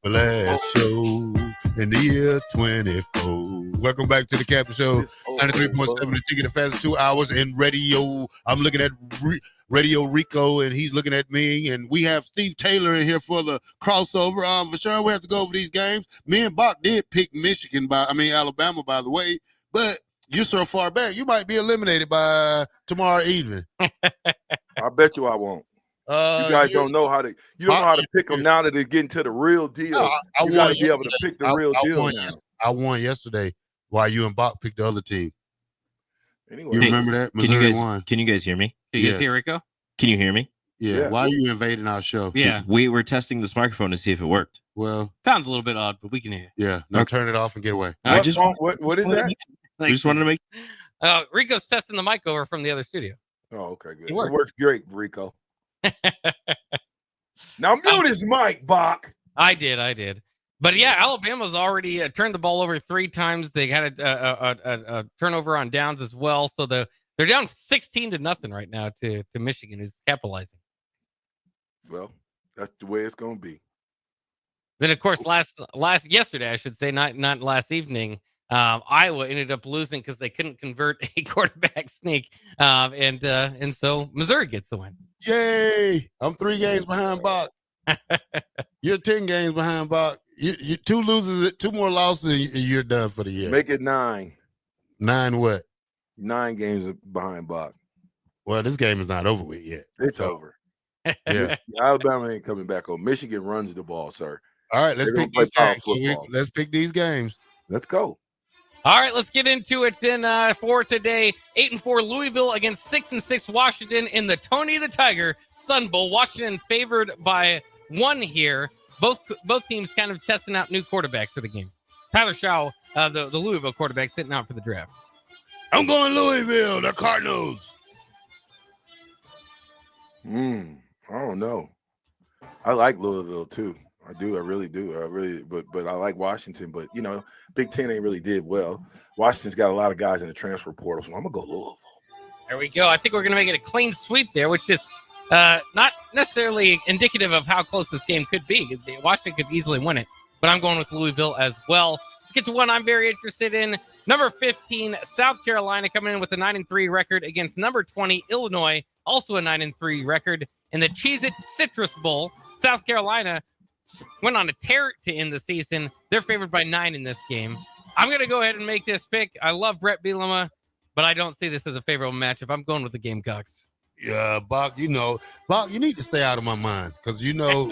R: The last show in the year 24. Welcome back to the Captain Show. 93.7 the ticket, the fastest 2 hours in radio. I'm looking at Radio Rico, and he's looking at me, and we have Steve Taylor in here for the crossover. For sure, we have to go over these games. Me and Bach did pick Alabama, by the way, but you're so far back, you might be eliminated by tomorrow evening.
H: I bet you I won't. You guys don't know how to. You don't know how to pick them now that they're getting to the real deal.
R: No,
H: you got to be able to pick the real deal now.
R: I won yesterday while you and Bach picked the other team.
H: Anyway,
R: you remember that? Missouri won.
A: Can you guys hear me?
S: Can you guys hear Rico?
A: Can you hear me?
R: Yeah. Why are you invading our show?
S: Yeah.
A: We were testing this microphone to see if it worked.
R: Well,
S: sounds a little bit odd, but we can hear.
R: Yeah. No, turn it off and get away.
H: What is that?
A: I just wanted to make.
S: Rico's testing the mic over from the other studio.
H: Oh, okay, good.
S: It
H: It
S: worked.
H: works great, Rico. Now mute his mic, Bach.
S: I did. But yeah, Alabama's already turned the ball over 3 times. They had a turnover on downs as well. So they're down 16-0 right now to Michigan, who's capitalizing.
H: Well, that's the way it's going to be.
S: Then, of course, yesterday, I should say, not last evening, Iowa ended up losing because they couldn't convert a quarterback sneak, and so Missouri gets the win.
R: Yay! I'm 3 games behind Bach. You're 10 games behind Bach. You 2 losses, 2 more losses, and you're done for the year.
H: Make it 9.
R: 9 what?
H: 9 games behind Bach.
R: Well, this game is not over with yet.
H: It's over.
R: Yeah.
H: Alabama ain't coming back home. Michigan runs the ball, sir.
R: All right, let's pick these games. Let's pick these games.
H: Let's go.
S: All right, let's get into it then for today. 8-4 Louisville against 6-6 Washington in the Tony the Tiger Sun Bowl. Washington favored by 1 here. Both teams kind of testing out new quarterbacks for the game. Tyler Shaw, the Louisville quarterback, sitting out for the draft.
R: I'm going Louisville, the Cardinals.
H: I don't know. I like Louisville too. I do. I really do. But I like Washington. But Big Ten ain't really did well. Washington's got a lot of guys in the transfer portal, so I'm gonna go Louisville.
S: There we go. I think we're gonna make it a clean sweep there, which is not necessarily indicative of how close this game could be. Washington could easily win it, but I'm going with Louisville as well. Let's get to one I'm very interested in. Number 15, South Carolina, coming in with a 9-3 record against number 20, Illinois, also a 9-3 record in the Cheez-It Citrus Bowl. South Carolina went on a tear to end the season. They're favored by 9 in this game. I'm going to go ahead and make this pick. I love Brett Bielema, but I don't see this as a favorable matchup. I'm going with the Gamecocks.
R: Yeah, Bach, you need to stay out of my mind because you know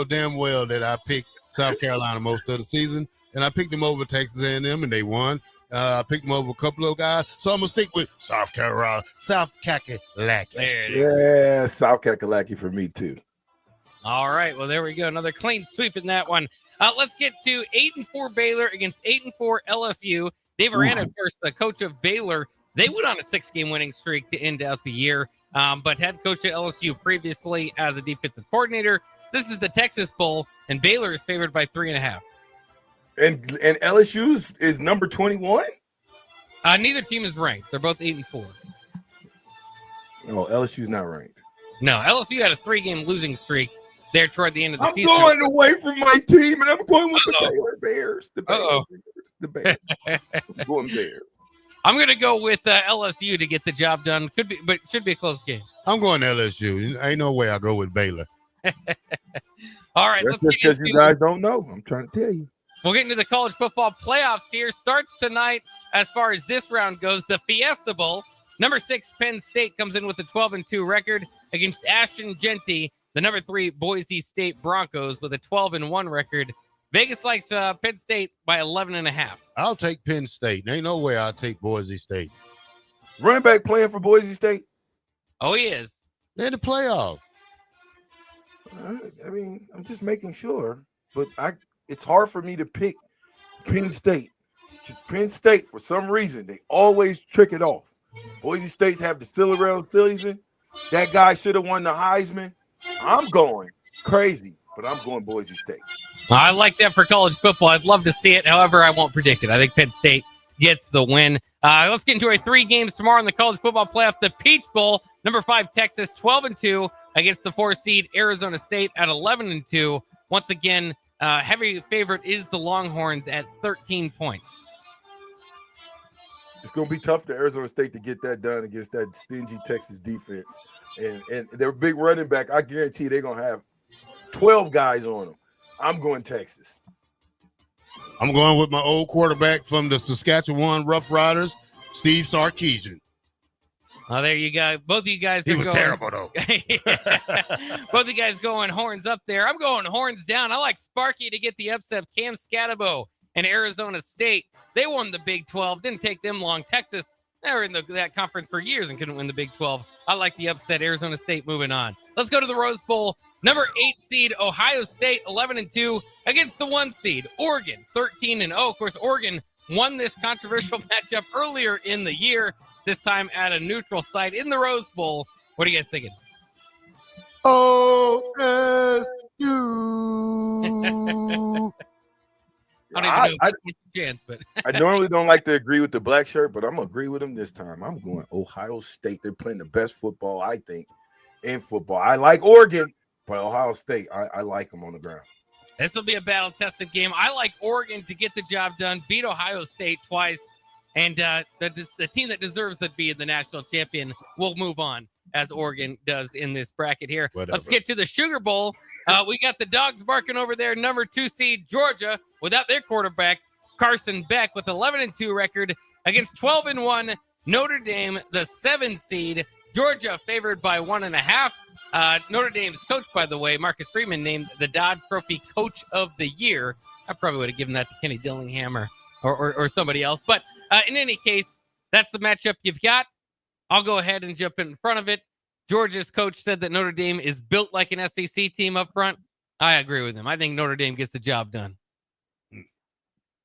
R: damn well that I picked South Carolina most of the season, and I picked them over Texas A&M, and they won. I picked them over a couple of guys, so I'm gonna stick with South Carolina, South Kakalaki.
H: Yeah, South Kakalaki for me too.
S: All right, well there we go, another clean sweep in that one. Let's get to 8-4 Baylor against 8-4 LSU. Dave Aranda, of course, the coach of Baylor. They went on a 6-game winning streak to end out the year, but head coach at LSU previously as a defensive coordinator. This is the Texas Bowl, and Baylor is favored by 3.5.
H: And LSU is number 21?
S: Neither team is ranked. They're both 8-4.
H: Oh, LSU's not ranked.
S: No, LSU had a 3-game losing streak there toward the end of the season.
H: I'm going away from my team, and I'm going with the Baylor Bears. The Bears. I'm going Bears.
S: I'm going to go with LSU to get the job done. Could be, but it should be a close game.
R: I'm going to LSU. Ain't no way I go with Baylor.
S: All right.
H: That's just because you guys don't know. I'm trying to tell you.
S: We'll get into the college football playoffs here. Starts tonight as far as this round goes. The Fiesta Bowl. Number 6, Penn State comes in with a 12-2 record against Ashton Genty, the number 3 Boise State Broncos with a 12-1 record. Vegas likes Penn State by 11.5.
R: I'll take Penn State. Ain't no way I'll take Boise State.
H: Running back playing for Boise State?
S: Oh, he is.
R: They're in the playoffs.
H: I mean, I'm just making sure. But it's hard for me to pick Penn State. Just Penn State, for some reason, they always trick it off. Boise State's have the Cinderella season. That guy should have won the Heisman. I'm going crazy, but I'm going Boise State.
S: I like that for college football. I'd love to see it. However, I won't predict it. I think Penn State gets the win. Let's get into our 3 games tomorrow in the college football playoff. The Peach Bowl, number 5 Texas, 12-2 against the 4 seed Arizona State at 11-2. Once again, heavy favorite is the Longhorns at 13 points.
H: It's going to be tough for Arizona State to get that done against that stingy Texas defense. And their big running back, I guarantee they're going to have 12 guys on them. I'm going Texas.
R: I'm going with my old quarterback from the Saskatchewan Roughriders, Steve Sarkisian.
S: Oh, there you go. Both of you guys
R: He
S: are
R: was
S: going.
R: terrible, though.
S: Both of you guys going horns up there. I'm going horns down. I like Sparky to get the upset. Cam Scatabo and Arizona State. They won the Big 12. Didn't take them long. Texas, they were in that conference for years and couldn't win the Big 12. I like the upset. Arizona State moving on. Let's go to the Rose Bowl. Number 8 seed, Ohio State, 11-2 against the 1 seed, Oregon, 13-0. Of course, Oregon won this controversial matchup earlier in the year, this time at a neutral site in the Rose Bowl. What are you guys thinking?
R: OSU.
S: I don't even know if it's a chance, but
H: I normally don't like to agree with the black shirt, but I'm going to agree with them this time. I'm going Ohio State. They're playing the best football, I think, in football. I like Oregon, but Ohio State, I like them on the ground.
S: This will be a battle-tested game. I like Oregon to get the job done, beat Ohio State twice, and the team that deserves to be the national champion will move on, as Oregon does in this bracket here.
R: Whatever.
S: Let's get to the Sugar Bowl. We got the dogs barking over there. Number 2 seed, Georgia, without their quarterback, Carson Beck, with 11-2 record against 12-1 Notre Dame, the 7 seed. Georgia favored by 1.5. Notre Dame's coach, by the way, Marcus Freeman, named the Dodd Trophy Coach of the Year. I probably would have given that to Kenny Dillingham or somebody else. But in any case, that's the matchup you've got. I'll go ahead and jump in front of it. Georgia's coach said that Notre Dame is built like an SEC team up front. I agree with him. I think Notre Dame gets the job done.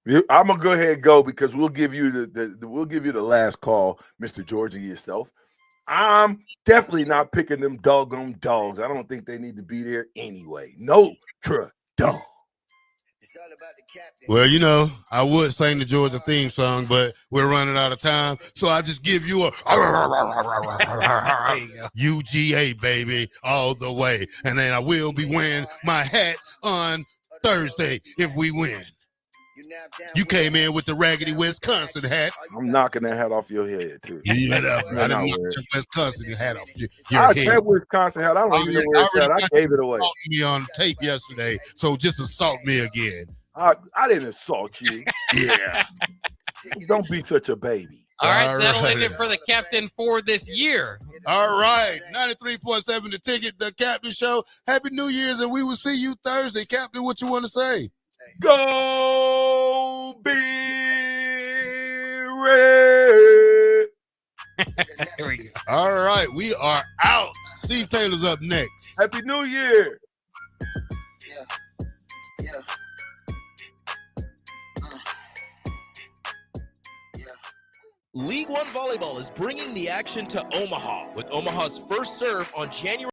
H: I'm gonna go ahead and go because we'll give you the last call, Mr. Georgia yourself. I'm definitely not picking them doggone dogs. I don't think they need to be there anyway. Notre Dame.
R: Well, you know, I would sing the Georgia theme song, but we're running out of time. So I just give you a UGA, baby, all the way. And then I will be wearing my hat on Thursday if we win. You came in with the raggedy Wisconsin hat.
H: I'm knocking that hat off your head, too.
R: Yeah, I didn't knock the Wisconsin hat off your
H: I
R: head.
H: said Wisconsin hat. I don't even know where it's at. I gave it away.
R: Me on tape yesterday, so just assault me again.
H: I didn't assault you. Yeah. Don't be such a baby.
S: All right, that'll end it for the captain for this year.
R: All right, 93.7 The Ticket, the Captain Show. Happy New Year's, and we will see you Thursday. Captain, what you want to say?
H: Go be red.
S: Here we go.
R: All right, we are out. Steve Taylor's up next.
H: Happy New Year.
N: League One Volleyball is bringing the action to Omaha with Omaha's first serve on January